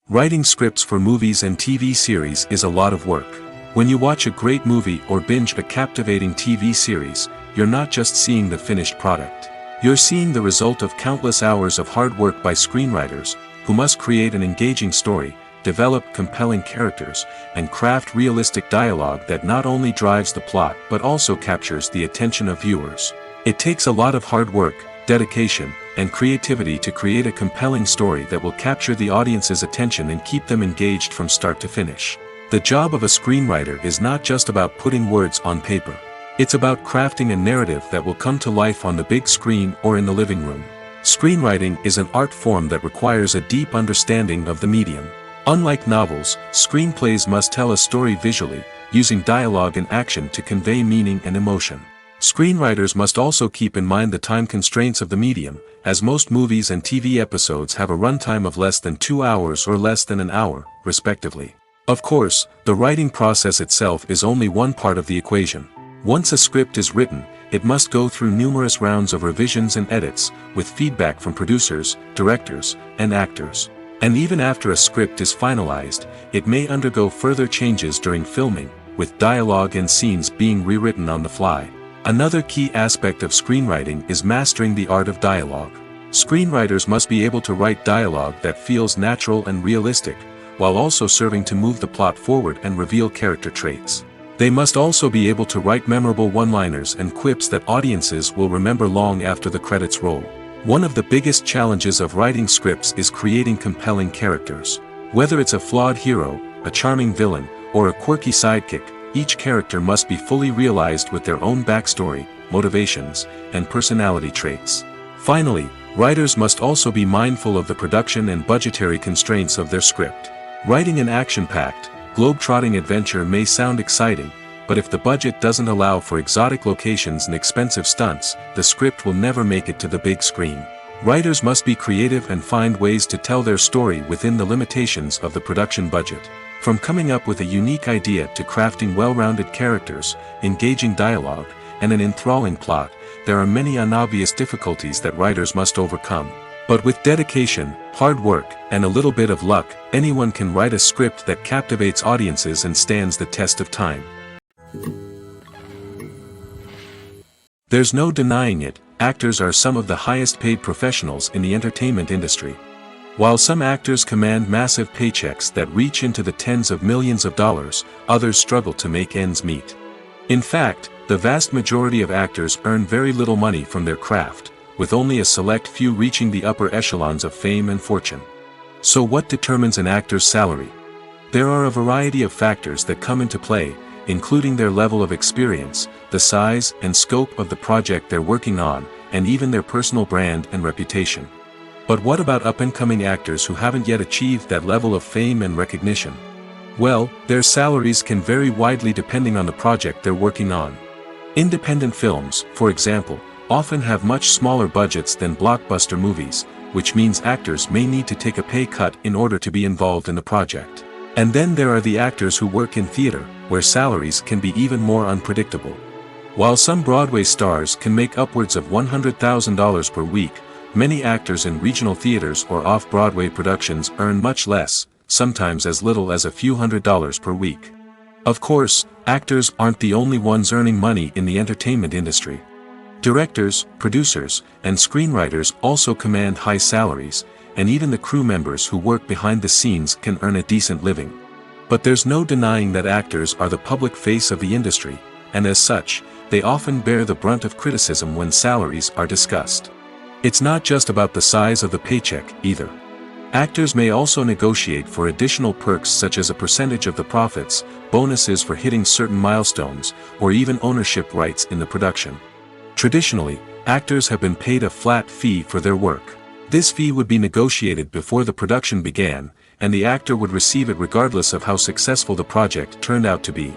Writing scripts for movies and TV series is a lot of work. When you watch a great movie or binge a captivating TV series, you're not just seeing the finished product. You're seeing the result of countless hours of hard work by screenwriters, who must create an engaging story, develop compelling characters, and craft realistic dialogue that not only drives the plot but also captures the attention of viewers. It takes a lot of hard work, dedication, and creativity to create a compelling story that will capture the audience's attention and keep them engaged from start to finish. The job of a screenwriter is not just about putting words on paper. It's about crafting a narrative that will come to life on the big screen or in the living room. Screenwriting is an art form that requires a deep understanding of the medium. Unlike novels, screenplays must tell a story visually, using dialogue and action to convey meaning and emotion. Screenwriters must also keep in mind the time constraints of the medium, as most movies and TV episodes have a runtime of less than 2 hours or less than an hour, respectively. Of course, the writing process itself is only one part of the equation. Once a script is written, it must go through numerous rounds of revisions and edits, with feedback from producers, directors, and actors. And even after a script is finalized, it may undergo further changes during filming, with dialogue and scenes being rewritten on the fly. Another key aspect of screenwriting is mastering the art of dialogue. Screenwriters must be able to write dialogue that feels natural and realistic, while also serving to move the plot forward and reveal character traits. They must also be able to write memorable one-liners and quips that audiences will remember long after the credits roll. One of the biggest challenges of writing scripts is creating compelling characters. Whether it's a flawed hero, a charming villain, or a quirky sidekick, each character must be fully realized with their own backstory, motivations, and personality traits. Finally, writers must also be mindful of the production and budgetary constraints of their script. Writing an action-packed, globe-trotting adventure may sound exciting, but if the budget doesn't allow for exotic locations and expensive stunts, the script will never make it to the big screen. Writers must be creative and find ways to tell their story within the limitations of the production budget. From coming up with a unique idea to crafting well-rounded characters, engaging dialogue, and an enthralling plot, there are many unobvious difficulties that writers must overcome. But with dedication, hard work, and a little bit of luck, anyone can write a script that captivates audiences and stands the test of time. There's no denying it, actors are some of the highest paid professionals in the entertainment industry. While some actors command massive paychecks that reach into the tens of millions of dollars, others struggle to make ends meet. In fact, the vast majority of actors earn very little money from their craft, with only a select few reaching the upper echelons of fame and fortune. So what determines an actor's salary? There are a variety of factors that come into play, including their level of experience, the size and scope of the project they're working on, and even their personal brand and reputation. But what about up-and-coming actors who haven't yet achieved that level of fame and recognition? Well, their salaries can vary widely depending on the project they're working on. Independent films, for example, often have much smaller budgets than blockbuster movies, which means actors may need to take a pay cut in order to be involved in the project. And then there are the actors who work in theater, where salaries can be even more unpredictable. While some Broadway stars can make upwards of $100,000 per week, many actors in regional theaters or off-Broadway productions earn much less, sometimes as little as a few $100s per week. Of course, actors aren't the only ones earning money in the entertainment industry. Directors, producers, and screenwriters also command high salaries, and even the crew members who work behind the scenes can earn a decent living. But there's no denying that actors are the public face of the industry, and as such, they often bear the brunt of criticism when salaries are discussed. It's not just about the size of the paycheck, either. Actors may also negotiate for additional perks such as a percentage of the profits, bonuses for hitting certain milestones, or even ownership rights in the production. Traditionally, actors have been paid a flat fee for their work. This fee would be negotiated before the production began, and the actor would receive it regardless of how successful the project turned out to be.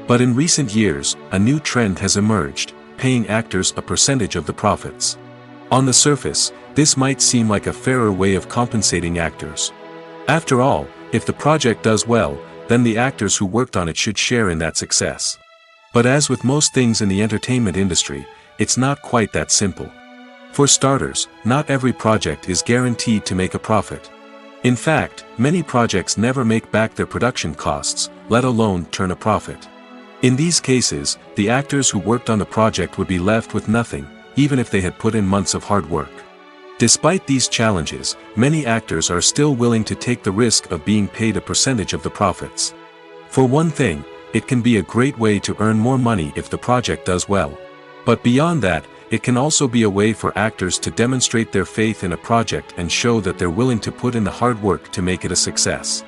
But in recent years, a new trend has emerged, paying actors a percentage of the profits. On the surface, this might seem like a fairer way of compensating actors. After all, if the project does well, then the actors who worked on it should share in that success. But as with most things in the entertainment industry, it's not quite that simple. For starters, not every project is guaranteed to make a profit. In fact, many projects never make back their production costs, let alone turn a profit. In these cases, the actors who worked on the project would be left with nothing, even if they had put in months of hard work. Despite these challenges, many actors are still willing to take the risk of being paid a percentage of the profits. For one thing, it can be a great way to earn more money if the project does well. But beyond that, it can also be a way for actors to demonstrate their faith in a project and show that they're willing to put in the hard work to make it a success.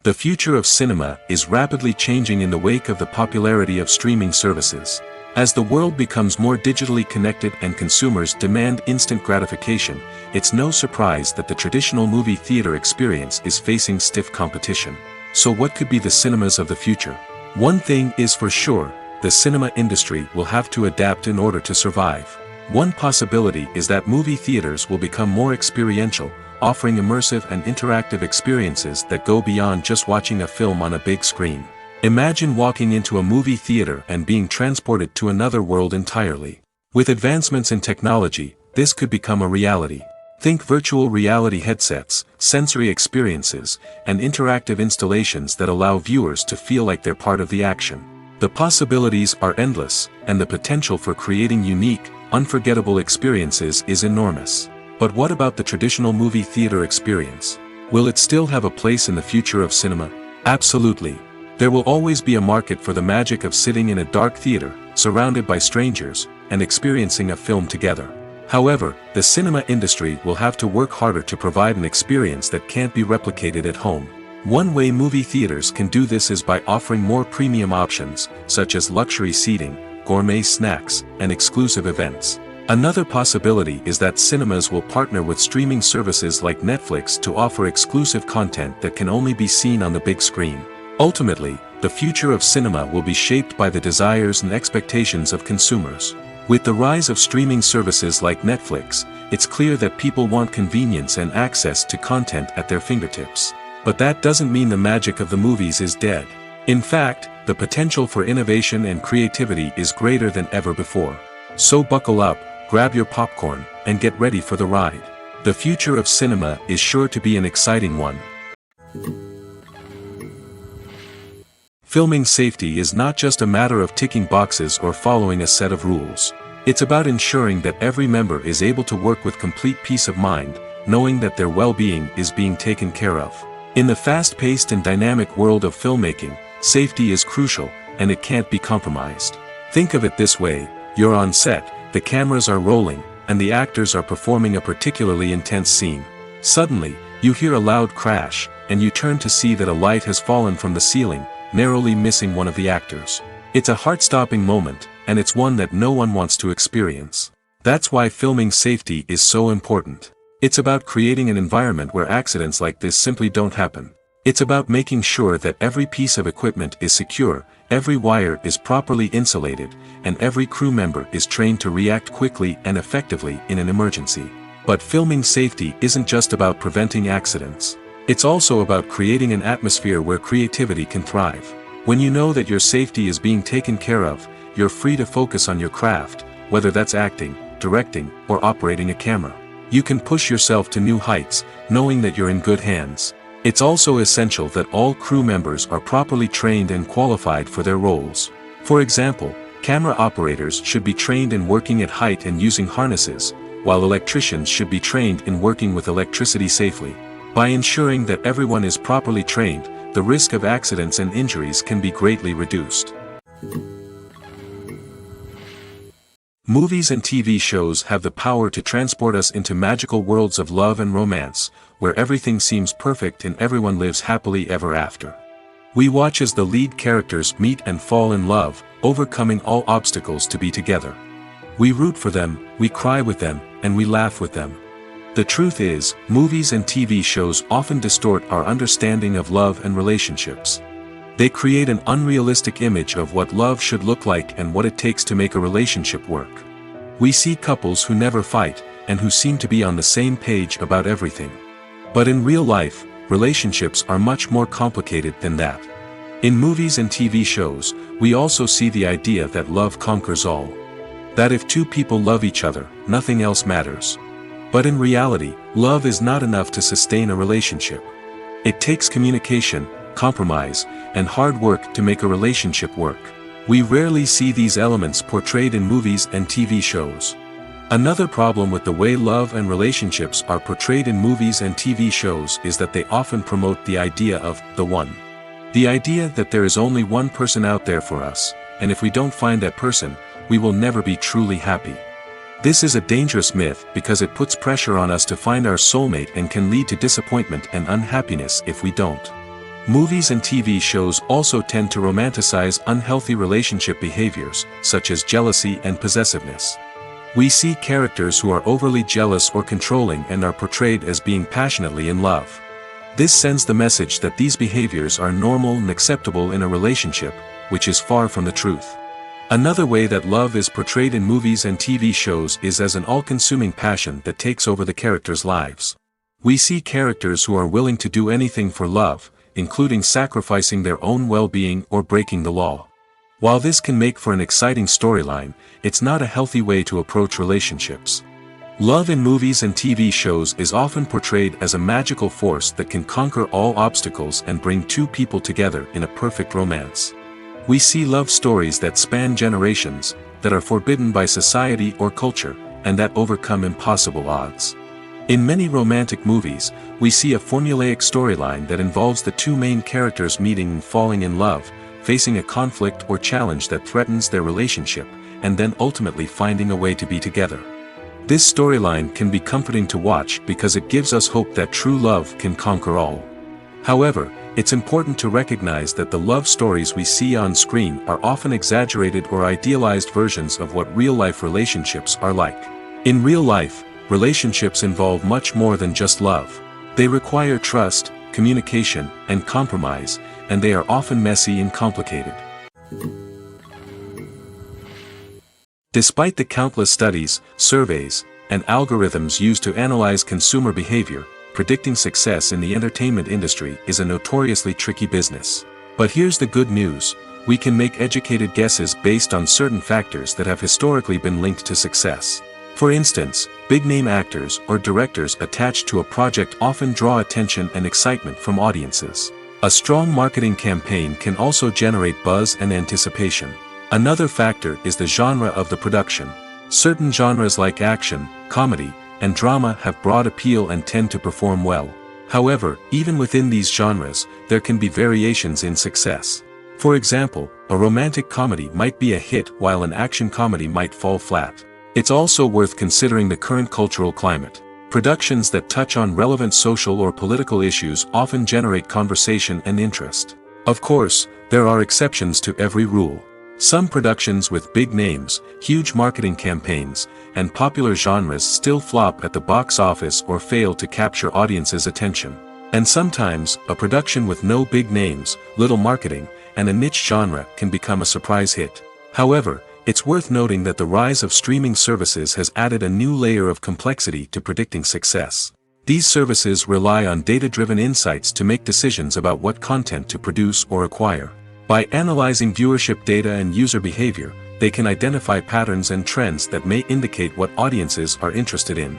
The future of cinema is rapidly changing in the wake of the popularity of streaming services. As the world becomes more digitally connected and consumers demand instant gratification, it's no surprise that the traditional movie theater experience is facing stiff competition. So what could be the cinemas of the future? One thing is for sure, the cinema industry will have to adapt in order to survive. One possibility is that movie theaters will become more experiential, offering immersive and interactive experiences that go beyond just watching a film on a big screen. Imagine walking into a movie theater and being transported to another world entirely. With advancements in technology, this could become a reality. Think virtual reality headsets, sensory experiences, and interactive installations that allow viewers to feel like they're part of the action. The possibilities are endless, and the potential for creating unique, unforgettable experiences is enormous. But what about the traditional movie theater experience? Will it still have a place in the future of cinema? Absolutely. There will always be a market for the magic of sitting in a dark theater, surrounded by strangers, and experiencing a film together. However, the cinema industry will have to work harder to provide an experience that can't be replicated at home. One way movie theaters can do this is by offering more premium options, such as luxury seating, gourmet snacks, and exclusive events. Another possibility is that cinemas will partner with streaming services like Netflix to offer exclusive content that can only be seen on the big screen. Ultimately, the future of cinema will be shaped by the desires and expectations of consumers. With the rise of streaming services like Netflix, it's clear that people want convenience and access to content at their fingertips. But that doesn't mean the magic of the movies is dead. In fact, the potential for innovation and creativity is greater than ever before. So buckle up, grab your popcorn, and get ready for the ride. The future of cinema is sure to be an exciting one. Filming safety is not just a matter of ticking boxes or following a set of rules. It's about ensuring that every member is able to work with complete peace of mind, knowing that their well-being is being taken care of. In the fast-paced and dynamic world of filmmaking, safety is crucial, and it can't be compromised. Think of it this way: you're on set, the cameras are rolling, and the actors are performing a particularly intense scene. Suddenly, you hear a loud crash, and you turn to see that a light has fallen from the ceiling, narrowly missing one of the actors. It's a heart-stopping moment, and it's one that no one wants to experience. That's why filming safety is so important. It's about creating an environment where accidents like this simply don't happen. It's about making sure that every piece of equipment is secure, every wire is properly insulated, and every crew member is trained to react quickly and effectively in an emergency. But filming safety isn't just about preventing accidents. It's also about creating an atmosphere where creativity can thrive. When you know that your safety is being taken care of, you're free to focus on your craft, whether that's acting, directing, or operating a camera. You can push yourself to new heights, knowing that you're in good hands. It's also essential that all crew members are properly trained and qualified for their roles. For example, camera operators should be trained in working at height and using harnesses, while electricians should be trained in working with electricity safely. By ensuring that everyone is properly trained, the risk of accidents and injuries can be greatly reduced. Movies and TV shows have the power to transport us into magical worlds of love and romance, where everything seems perfect and everyone lives happily ever after. We watch as the lead characters meet and fall in love, overcoming all obstacles to be together. We root for them, we cry with them, and we laugh with them. The truth is, movies and TV shows often distort our understanding of love and relationships. They create an unrealistic image of what love should look like and what it takes to make a relationship work. We see couples who never fight, and who seem to be on the same page about everything. But in real life, relationships are much more complicated than that. In movies and TV shows, we also see the idea that love conquers all. That if two people love each other, nothing else matters. But in reality, love is not enough to sustain a relationship. It takes communication, compromise, and hard work to make a relationship work. We rarely see these elements portrayed in movies and TV shows. Another problem with the way love and relationships are portrayed in movies and TV shows is that they often promote the idea of the one. The idea that there is only one person out there for us, and if we don't find that person, we will never be truly happy. This is a dangerous myth because it puts pressure on us to find our soulmate and can lead to disappointment and unhappiness if we don't. Movies and TV shows also tend to romanticize unhealthy relationship behaviors, such as jealousy and possessiveness. We see characters who are overly jealous or controlling and are portrayed as being passionately in love. This sends the message that these behaviors are normal and acceptable in a relationship, which is far from the truth. Another way that love is portrayed in movies and TV shows is as an all-consuming passion that takes over the characters' lives. We see characters who are willing to do anything for love, including sacrificing their own well-being or breaking the law. While this can make for an exciting storyline, it's not a healthy way to approach relationships. Love in movies and TV shows is often portrayed as a magical force that can conquer all obstacles and bring two people together in a perfect romance. We see love stories that span generations, that are forbidden by society or culture, and that overcome impossible odds. In many romantic movies, we see a formulaic storyline that involves the two main characters meeting and falling in love, facing a conflict or challenge that threatens their relationship, and then ultimately finding a way to be together. This storyline can be comforting to watch because it gives us hope that true love can conquer all. However, it's important to recognize that the love stories we see on screen are often exaggerated or idealized versions of what real-life relationships are like. In real life, relationships involve much more than just love. They require trust, communication, and compromise, and they are often messy and complicated. Despite the countless studies, surveys, and algorithms used to analyze consumer behavior, predicting success in the entertainment industry is a notoriously tricky business. But here's the good news: we can make educated guesses based on certain factors that have historically been linked to success. For instance, big-name actors or directors attached to a project often draw attention and excitement from audiences. A strong marketing campaign can also generate buzz and anticipation. Another factor is the genre of the production. Certain genres like action, comedy, and drama have broad appeal and tend to perform well. However, even within these genres, there can be variations in success. For example, a romantic comedy might be a hit while an action comedy might fall flat. It's also worth considering the current cultural climate. Productions that touch on relevant social or political issues often generate conversation and interest. Of course, there are exceptions to every rule. Some productions with big names, huge marketing campaigns, and popular genres still flop at the box office or fail to capture audiences' attention. And sometimes, a production with no big names, little marketing, and a niche genre can become a surprise hit. However, it's worth noting that the rise of streaming services has added a new layer of complexity to predicting success. These services rely on data-driven insights to make decisions about what content to produce or acquire. By analyzing viewership data and user behavior, they can identify patterns and trends that may indicate what audiences are interested in.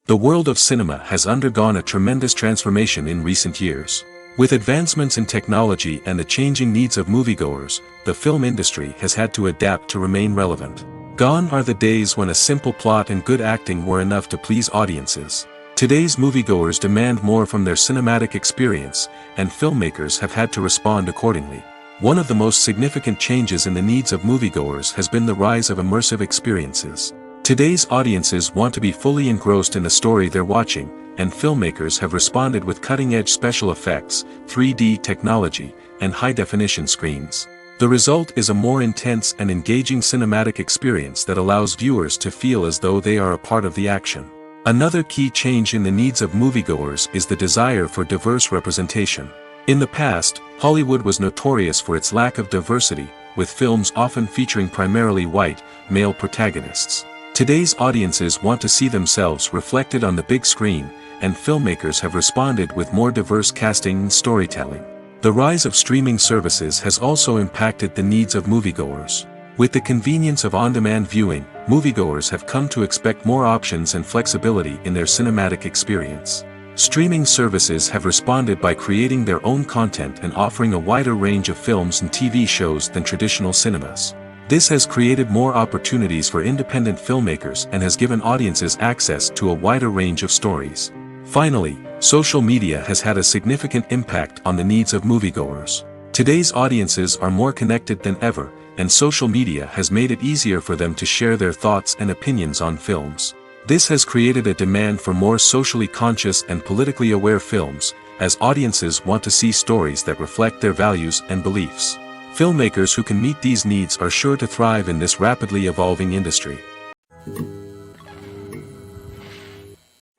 The world of cinema has undergone a tremendous transformation in recent years. With advancements in technology and the changing needs of moviegoers, the film industry has had to adapt to remain relevant. Gone are the days when a simple plot and good acting were enough to please audiences. Today's moviegoers demand more from their cinematic experience, and filmmakers have had to respond accordingly. One of the most significant changes in the needs of moviegoers has been the rise of immersive experiences. Today's audiences want to be fully engrossed in the story they're watching, and filmmakers have responded with cutting-edge special effects, 3D technology, and high-definition screens. The result is a more intense and engaging cinematic experience that allows viewers to feel as though they are a part of the action. Another key change in the needs of moviegoers is the desire for diverse representation. In the past, Hollywood was notorious for its lack of diversity, with films often featuring primarily white, male protagonists. Today's audiences want to see themselves reflected on the big screen, and filmmakers have responded with more diverse casting and storytelling. The rise of streaming services has also impacted the needs of moviegoers. With the convenience of on-demand viewing, moviegoers have come to expect more options and flexibility in their cinematic experience. Streaming services have responded by creating their own content and offering a wider range of films and TV shows than traditional cinemas. This has created more opportunities for independent filmmakers and has given audiences access to a wider range of stories. Finally, social media has had a significant impact on the needs of moviegoers. Today's audiences are more connected than ever, and social media has made it easier for them to share their thoughts and opinions on films. This has created a demand for more socially conscious and politically aware films, as audiences want to see stories that reflect their values and beliefs. Filmmakers who can meet these needs are sure to thrive in this rapidly evolving industry.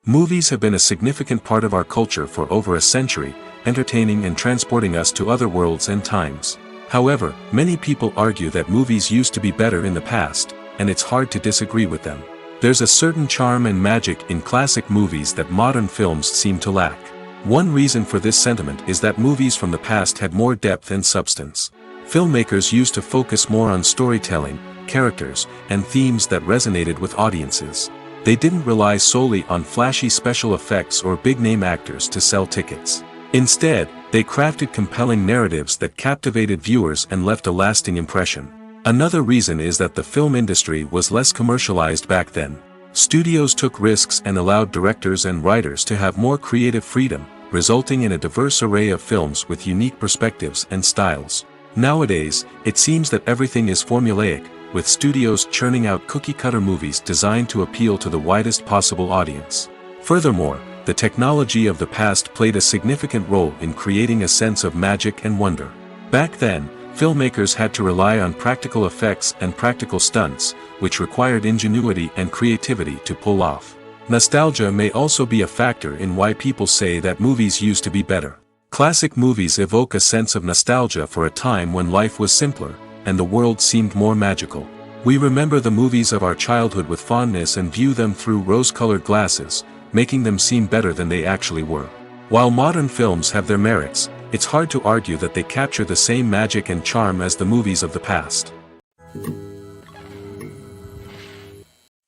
Movies have been a significant part of our culture for over a century, entertaining and transporting us to other worlds and times. However, many people argue that movies used to be better in the past, and it's hard to disagree with them. There's a certain charm and magic in classic movies that modern films seem to lack. One reason for this sentiment is that movies from the past had more depth and substance. Filmmakers used to focus more on storytelling, characters, and themes that resonated with audiences. They didn't rely solely on flashy special effects or big-name actors to sell tickets. Instead, they crafted compelling narratives that captivated viewers and left a lasting impression. Another reason is that the film industry was less commercialized back then. Studios took risks and allowed directors and writers to have more creative freedom, resulting in a diverse array of films with unique perspectives and styles. Nowadays, it seems that everything is formulaic, with studios churning out cookie-cutter movies designed to appeal to the widest possible audience. Furthermore, the technology of the past played a significant role in creating a sense of magic and wonder. Back then, filmmakers had to rely on practical effects and practical stunts, which required ingenuity and creativity to pull off. Nostalgia may also be a factor in why people say that movies used to be better. Classic movies evoke a sense of nostalgia for a time when life was simpler, and the world seemed more magical. We remember the movies of our childhood with fondness and view them through rose-colored glasses, making them seem better than they actually were. While modern films have their merits, it's hard to argue that they capture the same magic and charm as the movies of the past.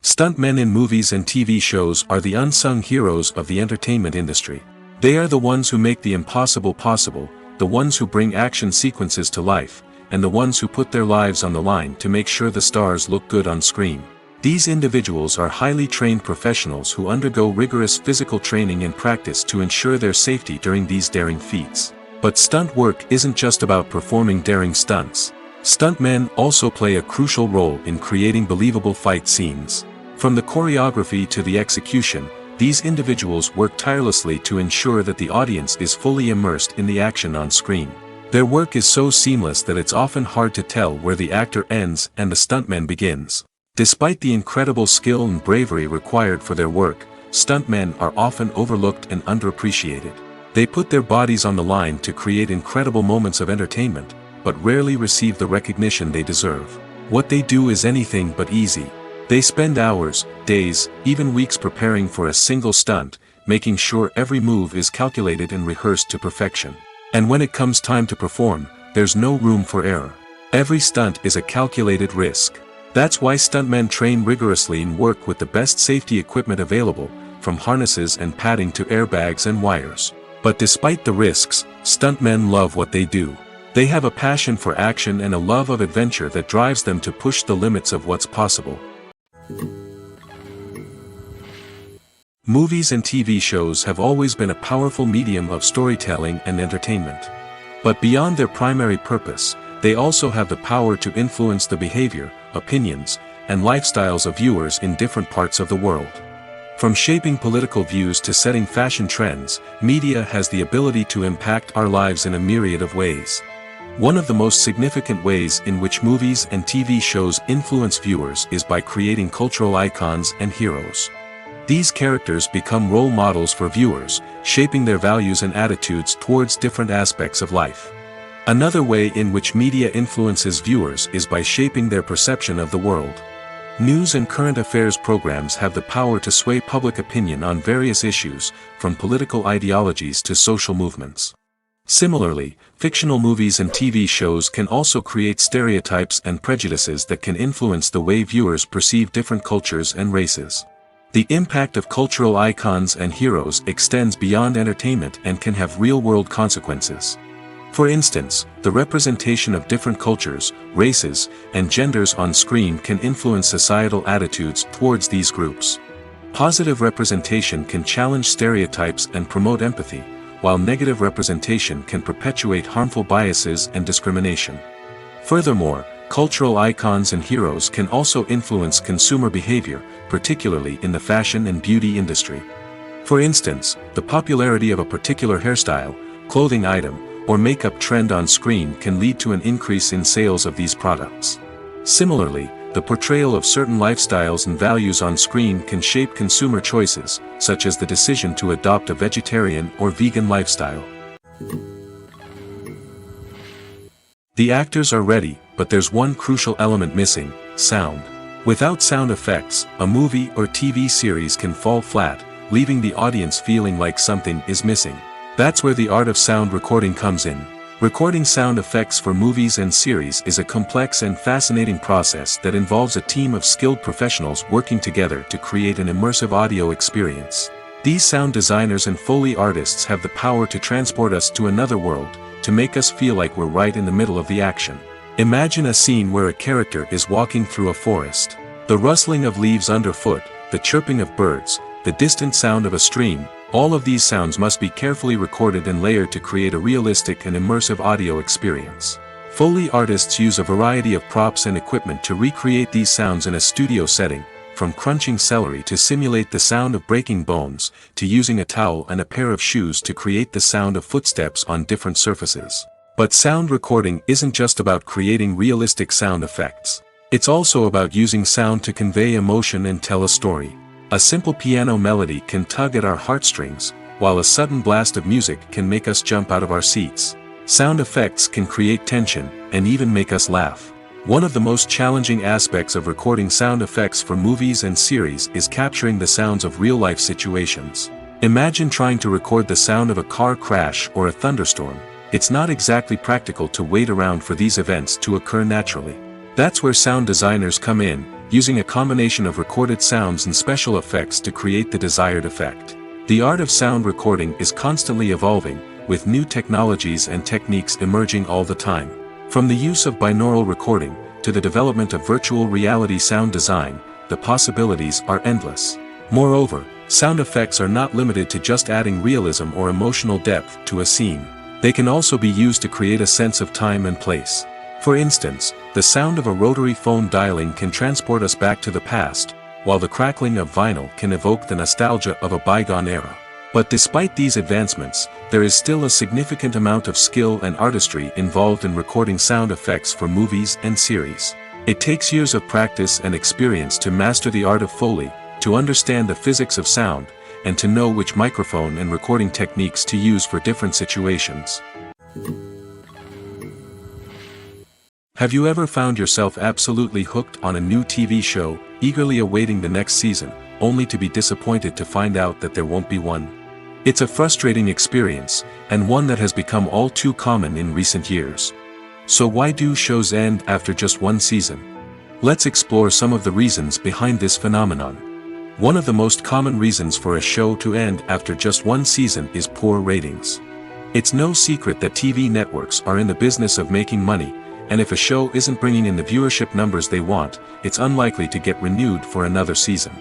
Stuntmen in movies and TV shows are the unsung heroes of the entertainment industry. They are the ones who make the impossible possible, the ones who bring action sequences to life, and the ones who put their lives on the line to make sure the stars look good on screen. These individuals are highly trained professionals who undergo rigorous physical training and practice to ensure their safety during these daring feats. But stunt work isn't just about performing daring stunts. Stuntmen also play a crucial role in creating believable fight scenes. From the choreography to the execution, these individuals work tirelessly to ensure that the audience is fully immersed in the action on screen. Their work is so seamless that it's often hard to tell where the actor ends and the stuntman begins. Despite the incredible skill and bravery required for their work, stuntmen are often overlooked and underappreciated. They put their bodies on the line to create incredible moments of entertainment, but rarely receive the recognition they deserve. What they do is anything but easy. They spend hours, days, even weeks preparing for a single stunt, making sure every move is calculated and rehearsed to perfection. And when it comes time to perform, there's no room for error. Every stunt is a calculated risk. That's why stuntmen train rigorously and work with the best safety equipment available, from harnesses and padding to airbags and wires. But despite the risks, stuntmen love what they do. They have a passion for action and a love of adventure that drives them to push the limits of what's possible. Movies and TV shows have always been a powerful medium of storytelling and entertainment. But beyond their primary purpose, they also have the power to influence the behavior, opinions, and lifestyles of viewers in different parts of the world. From shaping political views to setting fashion trends, media has the ability to impact our lives in a myriad of ways. One of the most significant ways in which movies and TV shows influence viewers is by creating cultural icons and heroes. These characters become role models for viewers, shaping their values and attitudes towards different aspects of life. Another way in which media influences viewers is by shaping their perception of the world. News and current affairs programs have the power to sway public opinion on various issues, from political ideologies to social movements. Similarly, fictional movies and TV shows can also create stereotypes and prejudices that can influence the way viewers perceive different cultures and races. The impact of cultural icons and heroes extends beyond entertainment and can have real-world consequences. For instance, the representation of different cultures, races, and genders on screen can influence societal attitudes towards these groups. Positive representation can challenge stereotypes and promote empathy, while negative representation can perpetuate harmful biases and discrimination. Furthermore, cultural icons and heroes can also influence consumer behavior, particularly in the fashion and beauty industry. For instance, the popularity of a particular hairstyle, clothing item, or makeup trend on screen can lead to an increase in sales of these products. Similarly, the portrayal of certain lifestyles and values on screen can shape consumer choices, such as the decision to adopt a vegetarian or vegan lifestyle. The actors are ready, but there's one crucial element missing: sound. Without sound effects, a movie or TV series can fall flat, leaving the audience feeling like something is missing. That's where the art of sound recording comes in. Recording sound effects for movies and series is a complex and fascinating process that involves a team of skilled professionals working together to create an immersive audio experience. These sound designers and Foley artists have the power to transport us to another world, to make us feel like we're right in the middle of the action. Imagine a scene where a character is walking through a forest. The rustling of leaves underfoot, the chirping of birds, the distant sound of a stream, all of these sounds must be carefully recorded and layered to create a realistic and immersive audio experience. Foley artists use a variety of props and equipment to recreate these sounds in a studio setting, from crunching celery to simulate the sound of breaking bones, to using a towel and a pair of shoes to create the sound of footsteps on different surfaces. But sound recording isn't just about creating realistic sound effects. It's also about using sound to convey emotion and tell a story. A simple piano melody can tug at our heartstrings, while a sudden blast of music can make us jump out of our seats. Sound effects can create tension, and even make us laugh. One of the most challenging aspects of recording sound effects for movies and series is capturing the sounds of real-life situations. Imagine trying to record the sound of a car crash or a thunderstorm. It's not exactly practical to wait around for these events to occur naturally. That's where sound designers come in, using a combination of recorded sounds and special effects to create the desired effect. The art of sound recording is constantly evolving, with new technologies and techniques emerging all the time. From the use of binaural recording, to the development of virtual reality sound design, the possibilities are endless. Moreover, sound effects are not limited to just adding realism or emotional depth to a scene. They can also be used to create a sense of time and place. For instance, the sound of a rotary phone dialing can transport us back to the past, while the crackling of vinyl can evoke the nostalgia of a bygone era. But despite these advancements, there is still a significant amount of skill and artistry involved in recording sound effects for movies and series. It takes years of practice and experience to master the art of Foley, to understand the physics of sound, and to know which microphone and recording techniques to use for different situations. Have you ever found yourself absolutely hooked on a new TV show, eagerly awaiting the next season, only to be disappointed to find out that there won't be one? It's a frustrating experience, and one that has become all too common in recent years. So why do shows end after just one season? Let's explore some of the reasons behind this phenomenon. One of the most common reasons for a show to end after just one season is poor ratings. It's no secret that TV networks are in the business of making money, and if a show isn't bringing in the viewership numbers they want, it's unlikely to get renewed for another season.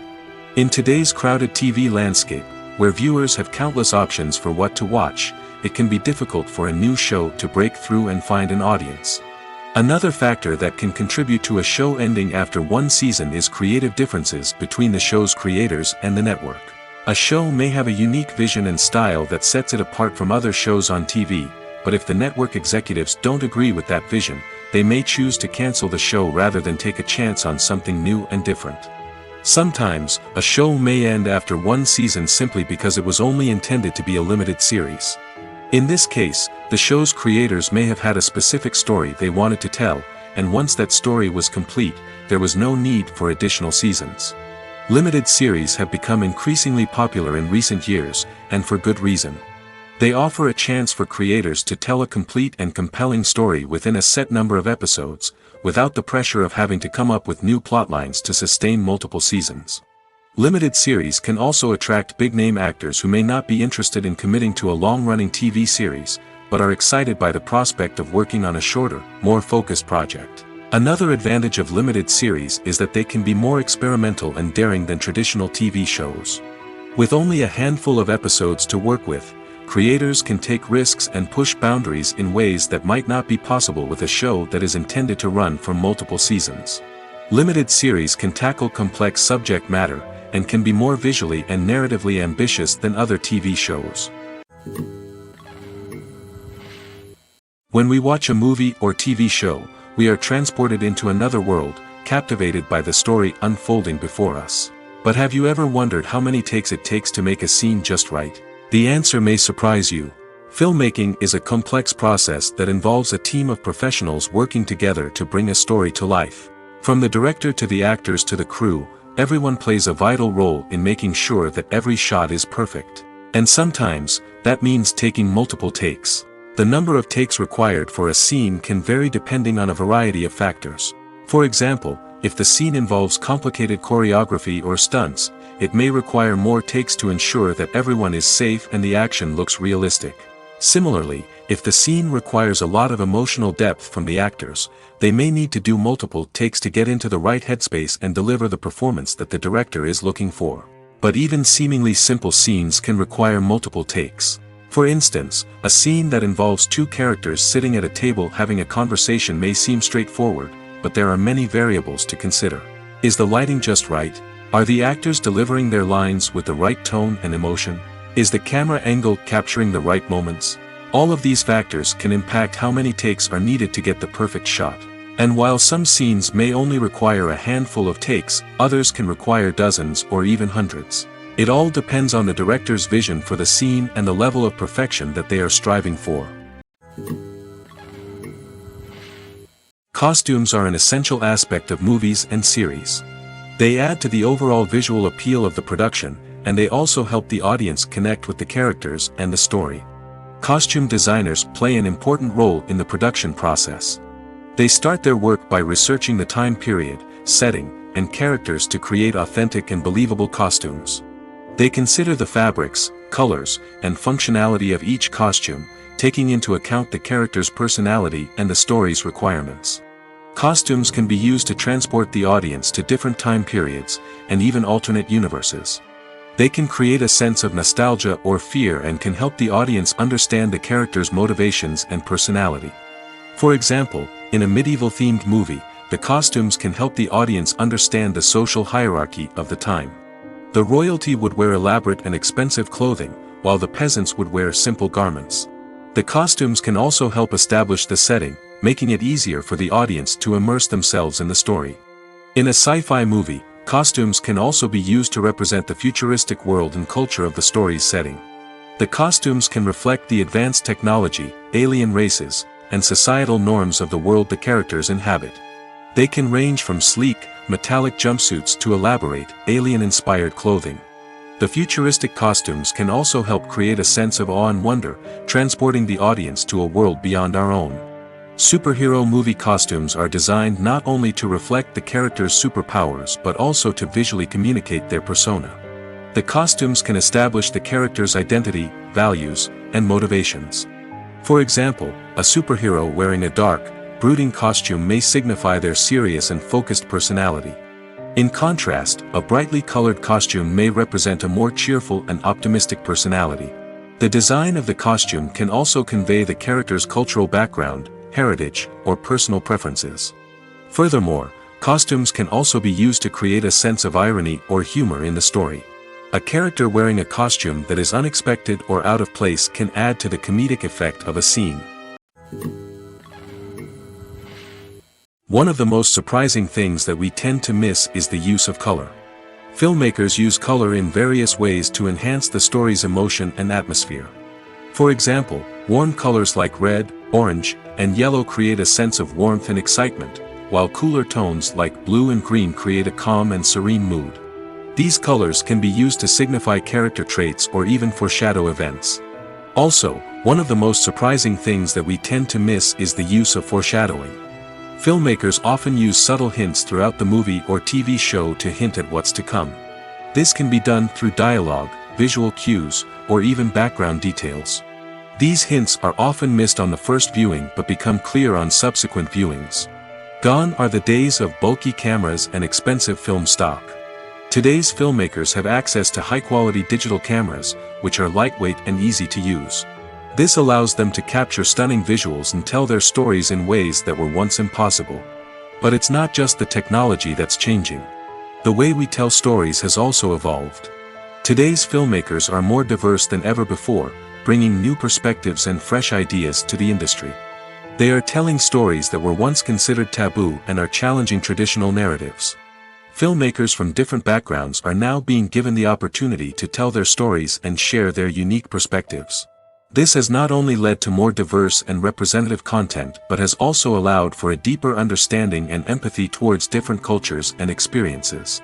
In today's crowded TV landscape, where viewers have countless options for what to watch, it can be difficult for a new show to break through and find an audience. Another factor that can contribute to a show ending after one season is creative differences between the show's creators and the network. A show may have a unique vision and style that sets it apart from other shows on TV, but if the network executives don't agree with that vision, they may choose to cancel the show rather than take a chance on something new and different. Sometimes, a show may end after one season simply because it was only intended to be a limited series. In this case, the show's creators may have had a specific story they wanted to tell, and once that story was complete, there was no need for additional seasons. Limited series have become increasingly popular in recent years, and for good reason. They offer a chance for creators to tell a complete and compelling story within a set number of episodes, without the pressure of having to come up with new plotlines to sustain multiple seasons. Limited series can also attract big-name actors who may not be interested in committing to a long-running TV series, but are excited by the prospect of working on a shorter, more focused project. Another advantage of limited series is that they can be more experimental and daring than traditional TV shows. With only a handful of episodes to work with, creators can take risks and push boundaries in ways that might not be possible with a show that is intended to run for multiple seasons. Limited series can tackle complex subject matter, and can be more visually and narratively ambitious than other TV shows. When we watch a movie or TV show, we are transported into another world, captivated by the story unfolding before us. But have you ever wondered how many takes it takes to make a scene just right? The answer may surprise you. Filmmaking is a complex process that involves a team of professionals working together to bring a story to life. From the director to the actors to the crew, everyone plays a vital role in making sure that every shot is perfect. And sometimes, that means taking multiple takes. The number of takes required for a scene can vary depending on a variety of factors. For example, if the scene involves complicated choreography or stunts, it may require more takes to ensure that everyone is safe and the action looks realistic. Similarly, if the scene requires a lot of emotional depth from the actors, they may need to do multiple takes to get into the right headspace and deliver the performance that the director is looking for. But even seemingly simple scenes can require multiple takes. For instance, a scene that involves two characters sitting at a table having a conversation may seem straightforward, but there are many variables to consider. Is the lighting just right? Are the actors delivering their lines with the right tone and emotion? Is the camera angle capturing the right moments? All of these factors can impact how many takes are needed to get the perfect shot. And while some scenes may only require a handful of takes, others can require dozens or even hundreds. It all depends on the director's vision for the scene and the level of perfection that they are striving for. Costumes are an essential aspect of movies and series. They add to the overall visual appeal of the production, and they also help the audience connect with the characters and the story. Costume designers play an important role in the production process. They start their work by researching the time period, setting, and characters to create authentic and believable costumes. They consider the fabrics, colors, and functionality of each costume, taking into account the character's personality and the story's requirements. Costumes can be used to transport the audience to different time periods, and even alternate universes. They can create a sense of nostalgia or fear and can help the audience understand the character's motivations and personality. For example, in a medieval-themed movie, the costumes can help the audience understand the social hierarchy of the time. The royalty would wear elaborate and expensive clothing, while the peasants would wear simple garments. The costumes can also help establish the setting, making it easier for the audience to immerse themselves in the story. In a sci-fi movie, costumes can also be used to represent the futuristic world and culture of the story's setting. The costumes can reflect the advanced technology, alien races, and societal norms of the world the characters inhabit. They can range from sleek, metallic jumpsuits to elaborate, alien-inspired clothing. The futuristic costumes can also help create a sense of awe and wonder, transporting the audience to a world beyond our own. Superhero movie costumes are designed not only to reflect the character's superpowers but also to visually communicate their persona. The costumes can establish the character's identity, values, and motivations. For example, a superhero wearing a dark, brooding costume may signify their serious and focused personality. In contrast, a brightly colored costume may represent a more cheerful and optimistic personality. The design of the costume can also convey the character's cultural background, heritage, or personal preferences. Furthermore, costumes can also be used to create a sense of irony or humor in the story. A character wearing a costume that is unexpected or out of place can add to the comedic effect of a scene. One of the most surprising things that we tend to miss is the use of color. Filmmakers use color in various ways to enhance the story's emotion and atmosphere. For example, warm colors like red, orange, and yellow create a sense of warmth and excitement, while cooler tones like blue and green create a calm and serene mood. These colors can be used to signify character traits or even foreshadow events. Also, one of the most surprising things that we tend to miss is the use of foreshadowing. Filmmakers often use subtle hints throughout the movie or TV show to hint at what's to come. This can be done through dialogue, visual cues, or even background details. These hints are often missed on the first viewing but become clear on subsequent viewings. Gone are the days of bulky cameras and expensive film stock. Today's filmmakers have access to high-quality digital cameras, which are lightweight and easy to use. This allows them to capture stunning visuals and tell their stories in ways that were once impossible. But it's not just the technology that's changing. The way we tell stories has also evolved. Today's filmmakers are more diverse than ever before, bringing new perspectives and fresh ideas to the industry. They are telling stories that were once considered taboo and are challenging traditional narratives. Filmmakers from different backgrounds are now being given the opportunity to tell their stories and share their unique perspectives. This has not only led to more diverse and representative content but has also allowed for a deeper understanding and empathy towards different cultures and experiences.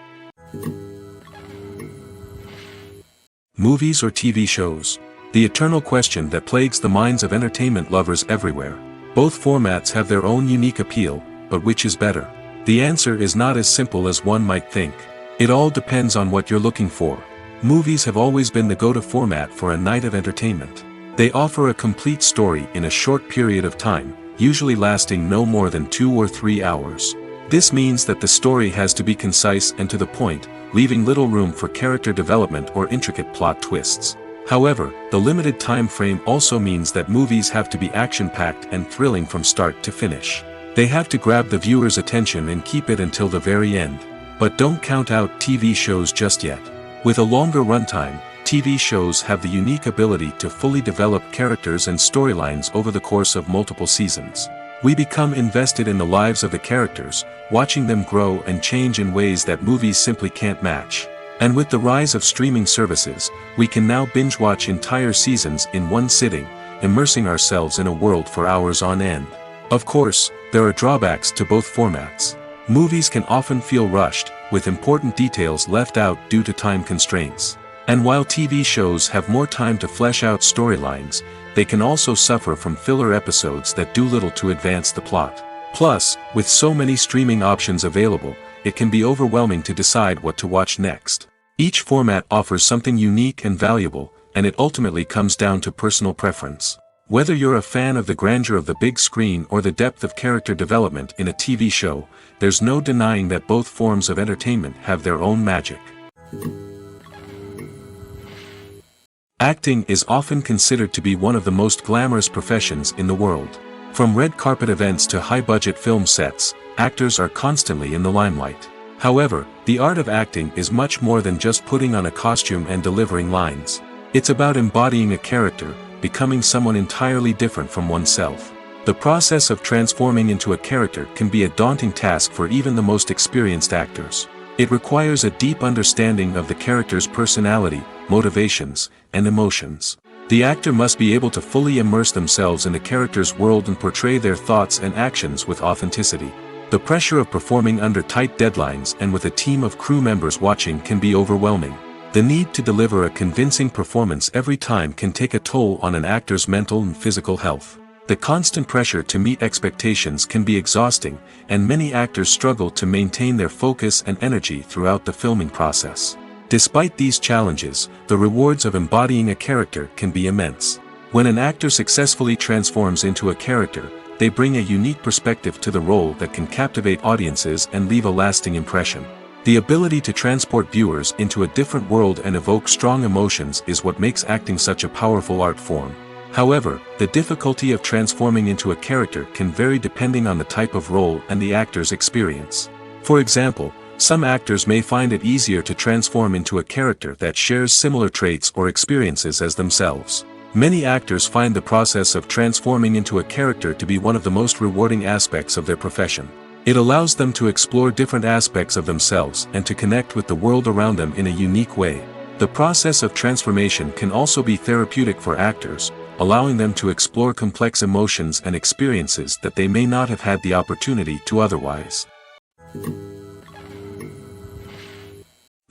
Movies or TV shows? The eternal question that plagues the minds of entertainment lovers everywhere. Both formats have their own unique appeal, but which is better? The answer is not as simple as one might think. It all depends on what you're looking for. Movies have always been the go-to format for a night of entertainment. They offer a complete story in a short period of time, usually lasting no more than 2 or 3 hours. This means that the story has to be concise and to the point, leaving little room for character development or intricate plot twists. However, the limited time frame also means that movies have to be action-packed and thrilling from start to finish. They have to grab the viewer's attention and keep it until the very end. But don't count out TV shows just yet. With a longer runtime, TV shows have the unique ability to fully develop characters and storylines over the course of multiple seasons. We become invested in the lives of the characters, watching them grow and change in ways that movies simply can't match. And with the rise of streaming services, we can now binge-watch entire seasons in one sitting, immersing ourselves in a world for hours on end. Of course, there are drawbacks to both formats. Movies can often feel rushed, with important details left out due to time constraints. And while TV shows have more time to flesh out storylines, they can also suffer from filler episodes that do little to advance the plot. Plus, with so many streaming options available, it can be overwhelming to decide what to watch next. Each format offers something unique and valuable, and it ultimately comes down to personal preference. Whether you're a fan of the grandeur of the big screen or the depth of character development in a TV show, there's no denying that both forms of entertainment have their own magic. Acting is often considered to be one of the most glamorous professions in the world. From red carpet events to high-budget film sets, actors are constantly in the limelight. However, the art of acting is much more than just putting on a costume and delivering lines. It's about embodying a character, becoming someone entirely different from oneself. The process of transforming into a character can be a daunting task for even the most experienced actors. It requires a deep understanding of the character's personality, motivations, and emotions. The actor must be able to fully immerse themselves in the character's world and portray their thoughts and actions with authenticity. The pressure of performing under tight deadlines and with a team of crew members watching can be overwhelming. The need to deliver a convincing performance every time can take a toll on an actor's mental and physical health. The constant pressure to meet expectations can be exhausting, and many actors struggle to maintain their focus and energy throughout the filming process. Despite these challenges, the rewards of embodying a character can be immense. When an actor successfully transforms into a character, they bring a unique perspective to the role that can captivate audiences and leave a lasting impression. The ability to transport viewers into a different world and evoke strong emotions is what makes acting such a powerful art form. However, the difficulty of transforming into a character can vary depending on the type of role and the actor's experience. For example, some actors may find it easier to transform into a character that shares similar traits or experiences as themselves. Many actors find the process of transforming into a character to be one of the most rewarding aspects of their profession. It allows them to explore different aspects of themselves and to connect with the world around them in a unique way. The process of transformation can also be therapeutic for actors, allowing them to explore complex emotions and experiences that they may not have had the opportunity to otherwise.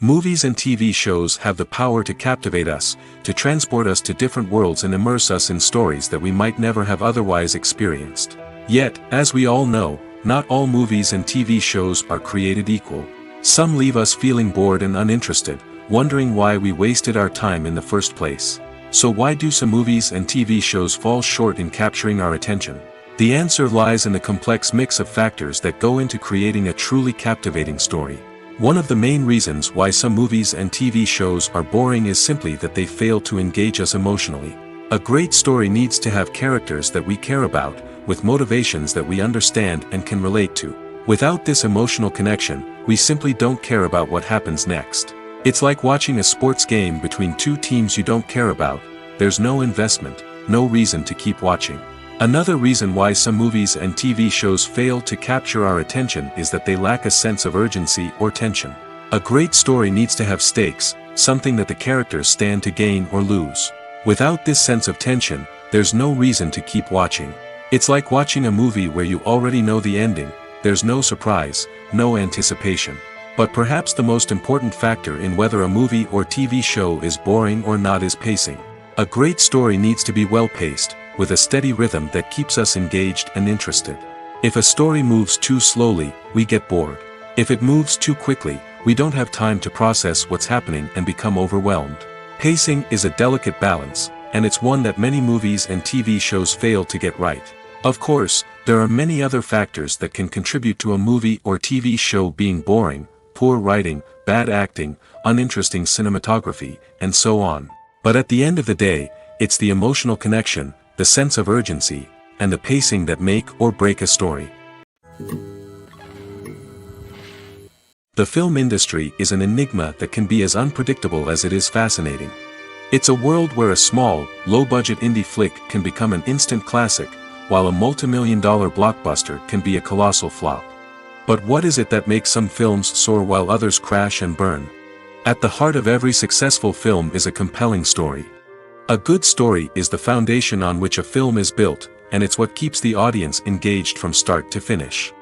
Movies and TV shows have the power to captivate us, to transport us to different worlds and immerse us in stories that we might never have otherwise experienced. Yet, as we all know, not all movies and TV shows are created equal. Some leave us feeling bored and uninterested, wondering why we wasted our time in the first place. So why do some movies and TV shows fall short in capturing our attention? The answer lies in the complex mix of factors that go into creating a truly captivating story. One of the main reasons why some movies and TV shows are boring is simply that they fail to engage us emotionally. A great story needs to have characters that we care about, with motivations that we understand and can relate to. Without this emotional connection, we simply don't care about what happens next. It's like watching a sports game between two teams you don't care about. There's no investment, no reason to keep watching. Another reason why some movies and TV shows fail to capture our attention is that they lack a sense of urgency or tension. A great story needs to have stakes, something that the characters stand to gain or lose. Without this sense of tension, there's no reason to keep watching. It's like watching a movie where you already know the ending. There's no surprise, no anticipation. But perhaps the most important factor in whether a movie or TV show is boring or not is pacing. A great story needs to be well-paced, with a steady rhythm that keeps us engaged and interested. If a story moves too slowly, we get bored. If it moves too quickly, we don't have time to process what's happening and become overwhelmed. Pacing is a delicate balance, and it's one that many movies and TV shows fail to get right. Of course, there are many other factors that can contribute to a movie or TV show being boring: poor writing, bad acting, uninteresting cinematography, and so on. But at the end of the day, it's the emotional connection, the sense of urgency, and the pacing that make or break a story. The film industry is an enigma that can be as unpredictable as it is fascinating. It's a world where a small, low-budget indie flick can become an instant classic, while a multi-million-dollar blockbuster can be a colossal flop. But what is it that makes some films soar while others crash and burn? At the heart of every successful film is a compelling story. A good story is the foundation on which a film is built, and it's what keeps the audience engaged from start to finish.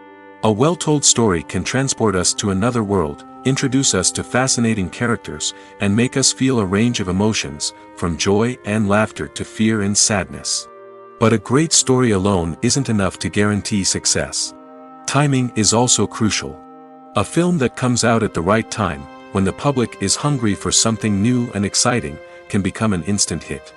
A well-told story can transport us to another world, introduce us to fascinating characters, and make us feel a range of emotions, from joy and laughter to fear and sadness. But a great story alone isn't enough to guarantee success. Timing is also crucial. A film that comes out at the right time, when the public is hungry for something new and exciting, can become an instant hit.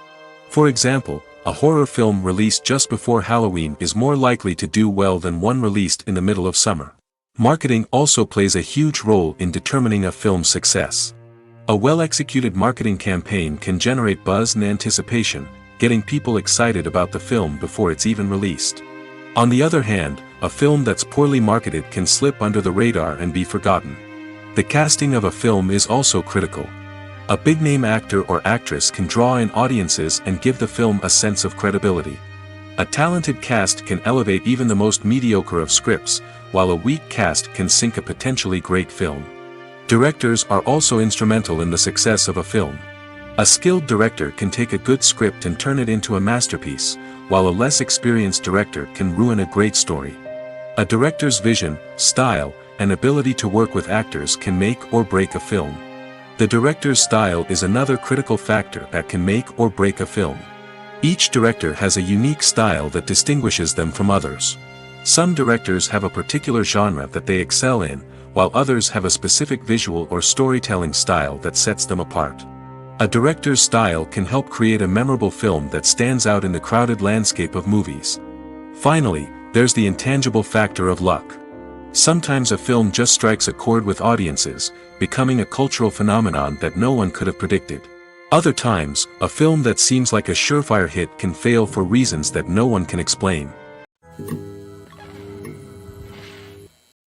For example, a horror film released just before Halloween is more likely to do well than one released in the middle of summer. Marketing also plays a huge role in determining a film's success. A well-executed marketing campaign can generate buzz and anticipation, getting people excited about the film before it's even released. On the other hand, a film that's poorly marketed can slip under the radar and be forgotten. The casting of a film is also critical. A big-name actor or actress can draw in audiences and give the film a sense of credibility. A talented cast can elevate even the most mediocre of scripts, while a weak cast can sink a potentially great film. Directors are also instrumental in the success of a film. A skilled director can take a good script and turn it into a masterpiece, while a less experienced director can ruin a great story. A director's vision, style, and ability to work with actors can make or break a film. The director's style is another critical factor that can make or break a film. Each director has a unique style that distinguishes them from others. Some directors have a particular genre that they excel in, while others have a specific visual or storytelling style that sets them apart. A director's style can help create a memorable film that stands out in the crowded landscape of movies. Finally, there's the intangible factor of luck. Sometimes a film just strikes a chord with audiences, becoming a cultural phenomenon that no one could have predicted. Other times, a film that seems like a surefire hit can fail for reasons that no one can explain.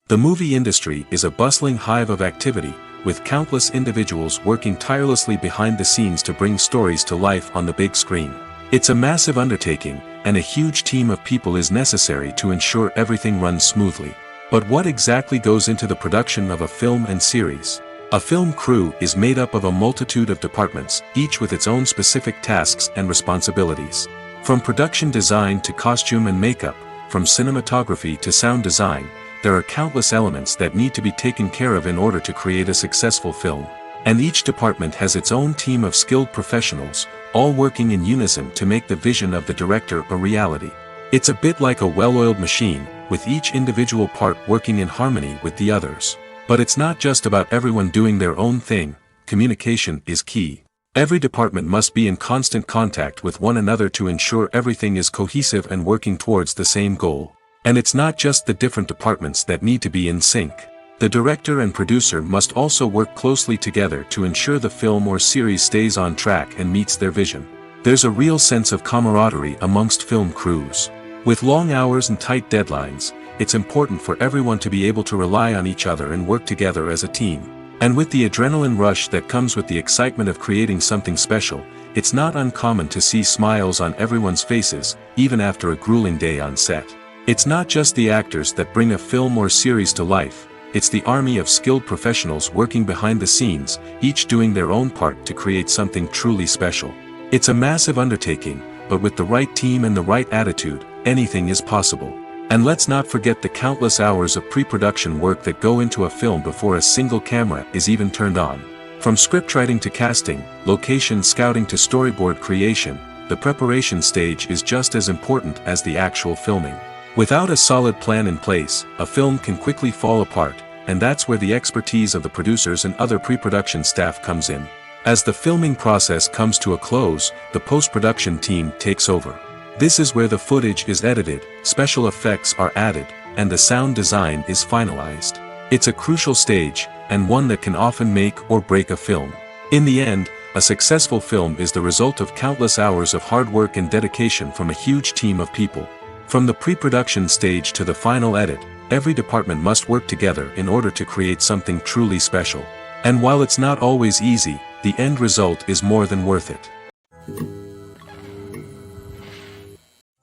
The movie industry is a bustling hive of activity, with countless individuals working tirelessly behind the scenes to bring stories to life on the big screen. It's a massive undertaking, and a huge team of people is necessary to ensure everything runs smoothly. But what exactly goes into the production of a film and series? A film crew is made up of a multitude of departments, each with its own specific tasks and responsibilities. From production design to costume and makeup, from cinematography to sound design, there are countless elements that need to be taken care of in order to create a successful film. And each department has its own team of skilled professionals, all working in unison to make the vision of the director a reality. It's a bit like a well-oiled machine, with each individual part working in harmony with the others. But it's not just about everyone doing their own thing. Communication is key. Every department must be in constant contact with one another to ensure everything is cohesive and working towards the same goal. And it's not just the different departments that need to be in sync. The director and producer must also work closely together to ensure the film or series stays on track and meets their vision. There's a real sense of camaraderie amongst film crews. With long hours and tight deadlines, it's important for everyone to be able to rely on each other and work together as a team. And with the adrenaline rush that comes with the excitement of creating something special, it's not uncommon to see smiles on everyone's faces, even after a grueling day on set. It's not just the actors that bring a film or series to life, it's the army of skilled professionals working behind the scenes, each doing their own part to create something truly special. It's a massive undertaking, but with the right team and the right attitude, anything is possible. And let's not forget the countless hours of pre-production work that go into a film before a single camera is even turned on. From scriptwriting to casting, location scouting to storyboard creation, the preparation stage is just as important as the actual filming. Without a solid plan in place, a film can quickly fall apart, and that's where the expertise of the producers and other pre-production staff comes in. As the filming process comes to a close, the post-production team takes over. This is where the footage is edited, special effects are added, and the sound design is finalized. It's a crucial stage, and one that can often make or break a film. In the end, a successful film is the result of countless hours of hard work and dedication from a huge team of people. From the pre-production stage to the final edit, every department must work together in order to create something truly special. And while it's not always easy, the end result is more than worth it.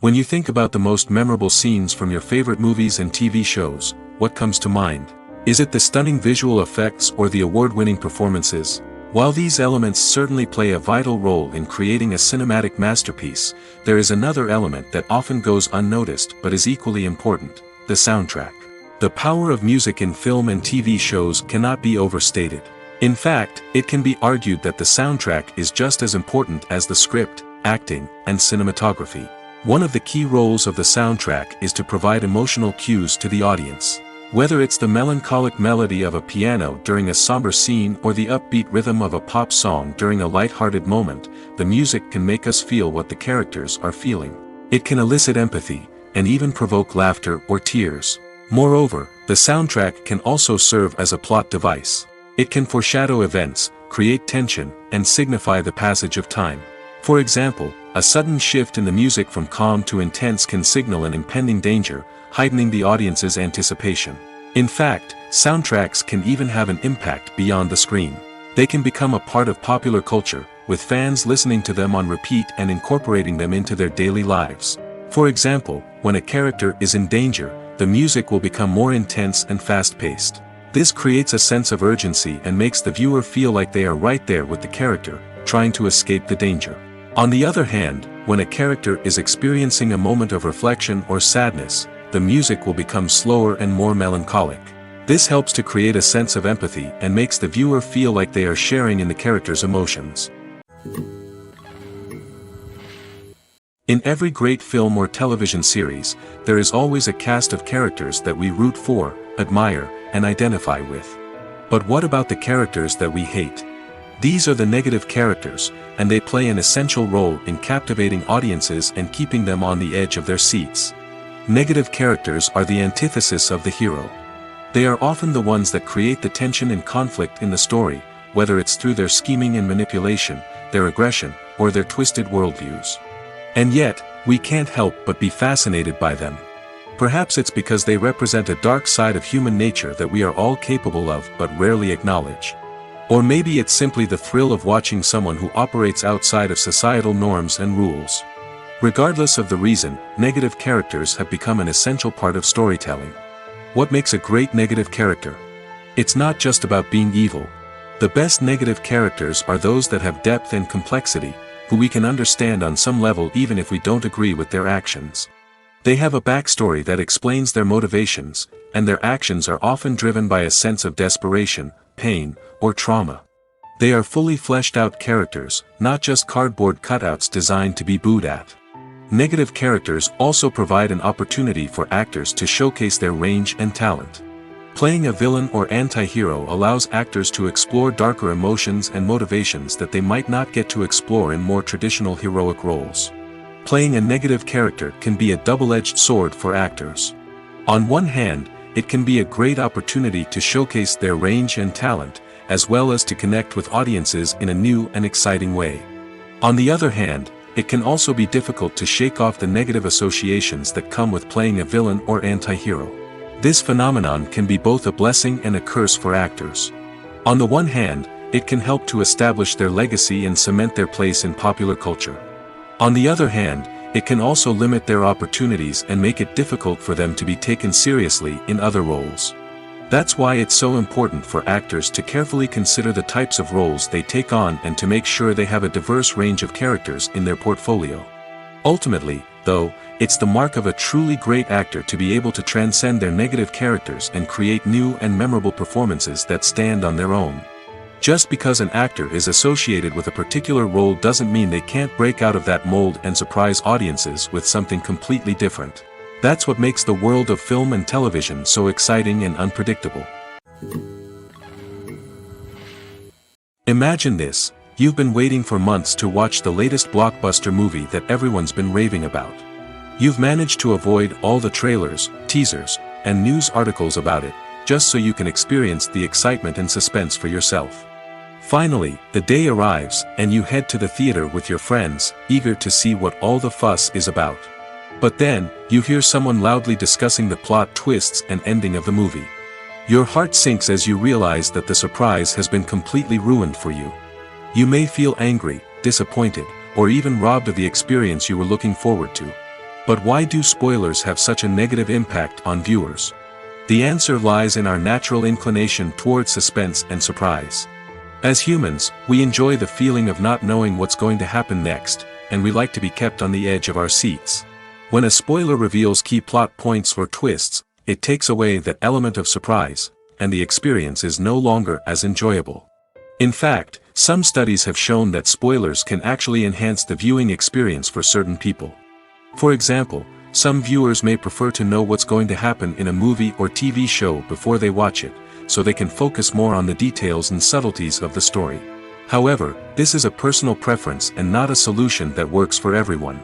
When you think about the most memorable scenes from your favorite movies and TV shows, what comes to mind? Is it the stunning visual effects or the award-winning performances? While these elements certainly play a vital role in creating a cinematic masterpiece, there is another element that often goes unnoticed but is equally important: the soundtrack. The power of music in film and TV shows cannot be overstated. In fact, it can be argued that the soundtrack is just as important as the script, acting, and cinematography. One of the key roles of the soundtrack is to provide emotional cues to the audience. Whether it's the melancholic melody of a piano during a somber scene or the upbeat rhythm of a pop song during a light-hearted moment, the music can make us feel what the characters are feeling. It can elicit empathy, and even provoke laughter or tears. Moreover, the soundtrack can also serve as a plot device. It can foreshadow events, create tension, and signify the passage of time. For example, a sudden shift in the music from calm to intense can signal an impending danger, heightening the audience's anticipation. In fact, soundtracks can even have an impact beyond the screen. They can become a part of popular culture, with fans listening to them on repeat and incorporating them into their daily lives. For example, when a character is in danger, the music will become more intense and fast-paced. This creates a sense of urgency and makes the viewer feel like they are right there with the character, trying to escape the danger. On the other hand, when a character is experiencing a moment of reflection or sadness, the music will become slower and more melancholic. This helps to create a sense of empathy and makes the viewer feel like they are sharing in the character's emotions. In every great film or television series, there is always a cast of characters that we root for, admire, and identify with. But what about the characters that we hate? These are the negative characters, and they play an essential role in captivating audiences and keeping them on the edge of their seats. Negative characters are the antithesis of the hero. They are often the ones that create the tension and conflict in the story, whether it's through their scheming and manipulation, their aggression, or their twisted worldviews. And yet, we can't help but be fascinated by them. Perhaps it's because they represent a dark side of human nature that we are all capable of but rarely acknowledge. Or maybe it's simply the thrill of watching someone who operates outside of societal norms and rules. Regardless of the reason, negative characters have become an essential part of storytelling. What makes a great negative character? It's not just about being evil. The best negative characters are those that have depth and complexity, who we can understand on some level even if we don't agree with their actions. They have a backstory that explains their motivations, and their actions are often driven by a sense of desperation, pain, or trauma. They are fully fleshed out characters, not just cardboard cutouts designed to be booed at. Negative characters also provide an opportunity for actors to showcase their range and talent. Playing a villain or anti-hero allows actors to explore darker emotions and motivations that they might not get to explore in more traditional heroic roles. Playing a negative character can be a double-edged sword for actors. On one hand, it can be a great opportunity to showcase their range and talent, as well as to connect with audiences in a new and exciting way. On the other hand, it can also be difficult to shake off the negative associations that come with playing a villain or anti-hero. This phenomenon can be both a blessing and a curse for actors. On the one hand, it can help to establish their legacy and cement their place in popular culture. On the other hand, it can also limit their opportunities and make it difficult for them to be taken seriously in other roles. That's why it's so important for actors to carefully consider the types of roles they take on and to make sure they have a diverse range of characters in their portfolio. Ultimately, though, it's the mark of a truly great actor to be able to transcend their negative characters and create new and memorable performances that stand on their own. Just because an actor is associated with a particular role doesn't mean they can't break out of that mold and surprise audiences with something completely different. That's what makes the world of film and television so exciting and unpredictable. Imagine this: you've been waiting for months to watch the latest blockbuster movie that everyone's been raving about. You've managed to avoid all the trailers, teasers, and news articles about it, just so you can experience the excitement and suspense for yourself. Finally, the day arrives, and you head to the theater with your friends, eager to see what all the fuss is about. But then, you hear someone loudly discussing the plot twists and ending of the movie. Your heart sinks as you realize that the surprise has been completely ruined for you. You may feel angry, disappointed, or even robbed of the experience you were looking forward to. But why do spoilers have such a negative impact on viewers? The answer lies in our natural inclination toward suspense and surprise. As humans, we enjoy the feeling of not knowing what's going to happen next, and we like to be kept on the edge of our seats. When a spoiler reveals key plot points or twists, it takes away that element of surprise, and the experience is no longer as enjoyable. In fact, some studies have shown that spoilers can actually enhance the viewing experience for certain people. For example, some viewers may prefer to know what's going to happen in a movie or TV show before they watch it, so they can focus more on the details and subtleties of the story. However, this is a personal preference and not a solution that works for everyone.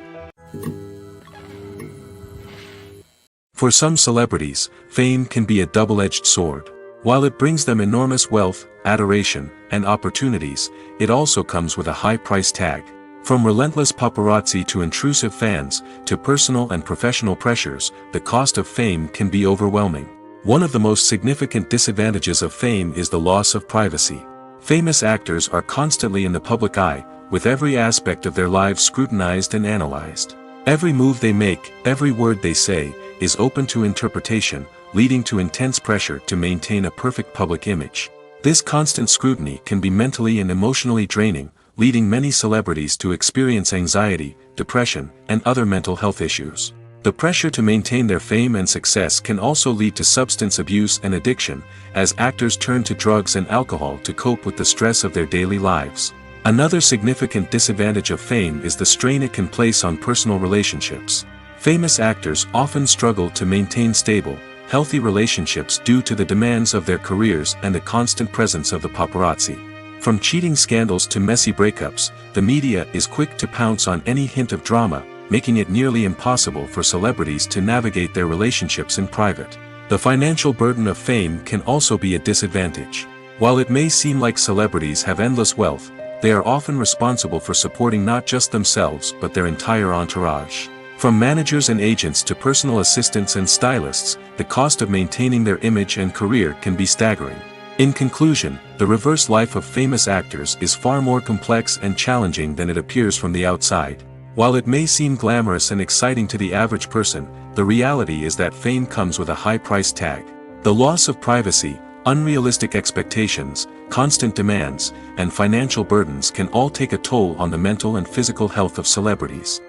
For some celebrities, fame can be a double-edged sword. While it brings them enormous wealth, adoration, and opportunities, it also comes with a high price tag. From relentless paparazzi to intrusive fans, to personal and professional pressures, the cost of fame can be overwhelming. One of the most significant disadvantages of fame is the loss of privacy. Famous actors are constantly in the public eye, with every aspect of their lives scrutinized and analyzed. Every move they make, every word they say, is open to interpretation, leading to intense pressure to maintain a perfect public image. This constant scrutiny can be mentally and emotionally draining, leading many celebrities to experience anxiety, depression, and other mental health issues. The pressure to maintain their fame and success can also lead to substance abuse and addiction, as actors turn to drugs and alcohol to cope with the stress of their daily lives. Another significant disadvantage of fame is the strain it can place on personal relationships. Famous actors often struggle to maintain stable, healthy relationships due to the demands of their careers and the constant presence of the paparazzi. From cheating scandals to messy breakups, the media is quick to pounce on any hint of drama, making it nearly impossible for celebrities to navigate their relationships in private. The financial burden of fame can also be a disadvantage. While it may seem like celebrities have endless wealth, they are often responsible for supporting not just themselves but their entire entourage. From managers and agents to personal assistants and stylists, the cost of maintaining their image and career can be staggering. In conclusion, the reverse life of famous actors is far more complex and challenging than it appears from the outside. While it may seem glamorous and exciting to the average person, the reality is that fame comes with a high price tag. The loss of privacy, unrealistic expectations, constant demands, and financial burdens can all take a toll on the mental and physical health of celebrities.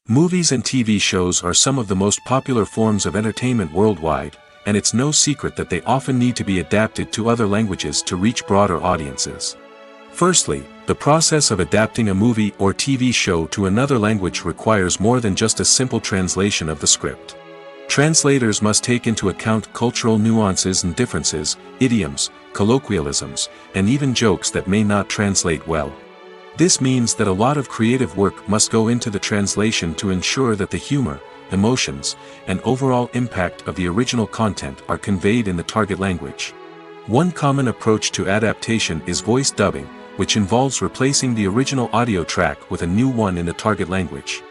Movies and TV shows are some of the most popular forms of entertainment worldwide, and it's no secret that they often need to be adapted to other languages to reach broader audiences. Firstly, the process of adapting a movie or TV show to another language requires more than just a simple translation of the script. Translators must take into account cultural nuances and differences, idioms, colloquialisms, and even jokes that may not translate well. This means that a lot of creative work must go into the translation to ensure that the humor, emotions, and overall impact of the original content are conveyed in the target language. One common approach to adaptation is voice dubbing, which involves replacing the original audio track with a new one in the target language.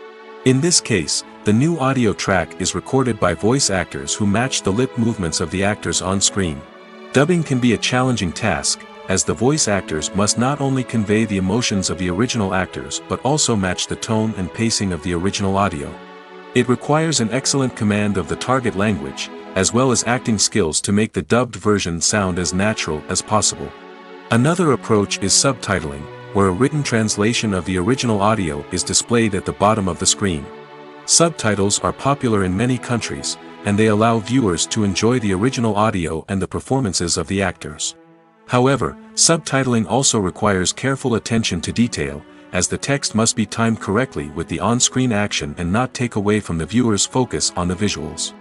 In this case, the new audio track is recorded by voice actors who match the lip movements of the actors on screen. Dubbing can be a challenging task, as the voice actors must not only convey the emotions of the original actors but also match the tone and pacing of the original audio. It requires an excellent command of the target language, as well as acting skills to make the dubbed version sound as natural as possible. Another approach is subtitling, where a written translation of the original audio is displayed at the bottom of the screen. Subtitles are popular in many countries, and they allow viewers to enjoy the original audio and the performances of the actors. However, subtitling also requires careful attention to detail, as the text must be timed correctly with the on-screen action and not take away from the viewer's focus on the visuals.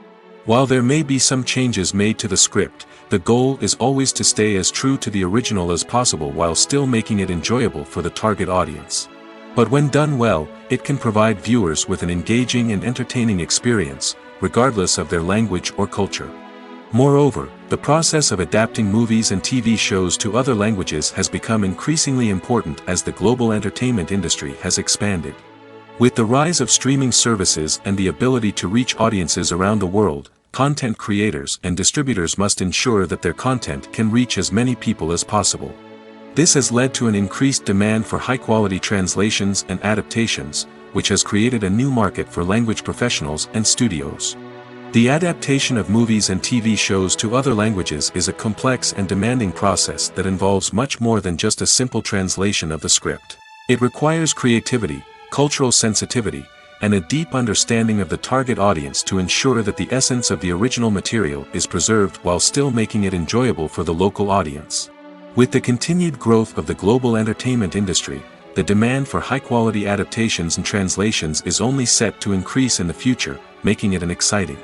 While there may be some changes made to the script, the goal is always to stay as true to the original as possible while still making it enjoyable for the target audience. But when done well, it can provide viewers with an engaging and entertaining experience, regardless of their language or culture. Moreover, the process of adapting movies and TV shows to other languages has become increasingly important as the global entertainment industry has expanded. With the rise of streaming services and the ability to reach audiences around the world, content creators and distributors must ensure that their content can reach as many people as possible. This has led to an increased demand for high-quality translations and adaptations, which has created a new market for language professionals and studios. The adaptation of movies and TV shows to other languages is a complex and demanding process that involves much more than just a simple translation of the script. It requires creativity, cultural sensitivity, and a deep understanding of the target audience to ensure that the essence of the original material is preserved while still making it enjoyable for the local audience. With the continued growth of the global entertainment industry, the demand for high-quality adaptations and translations is only set to increase in the future, making it an exciting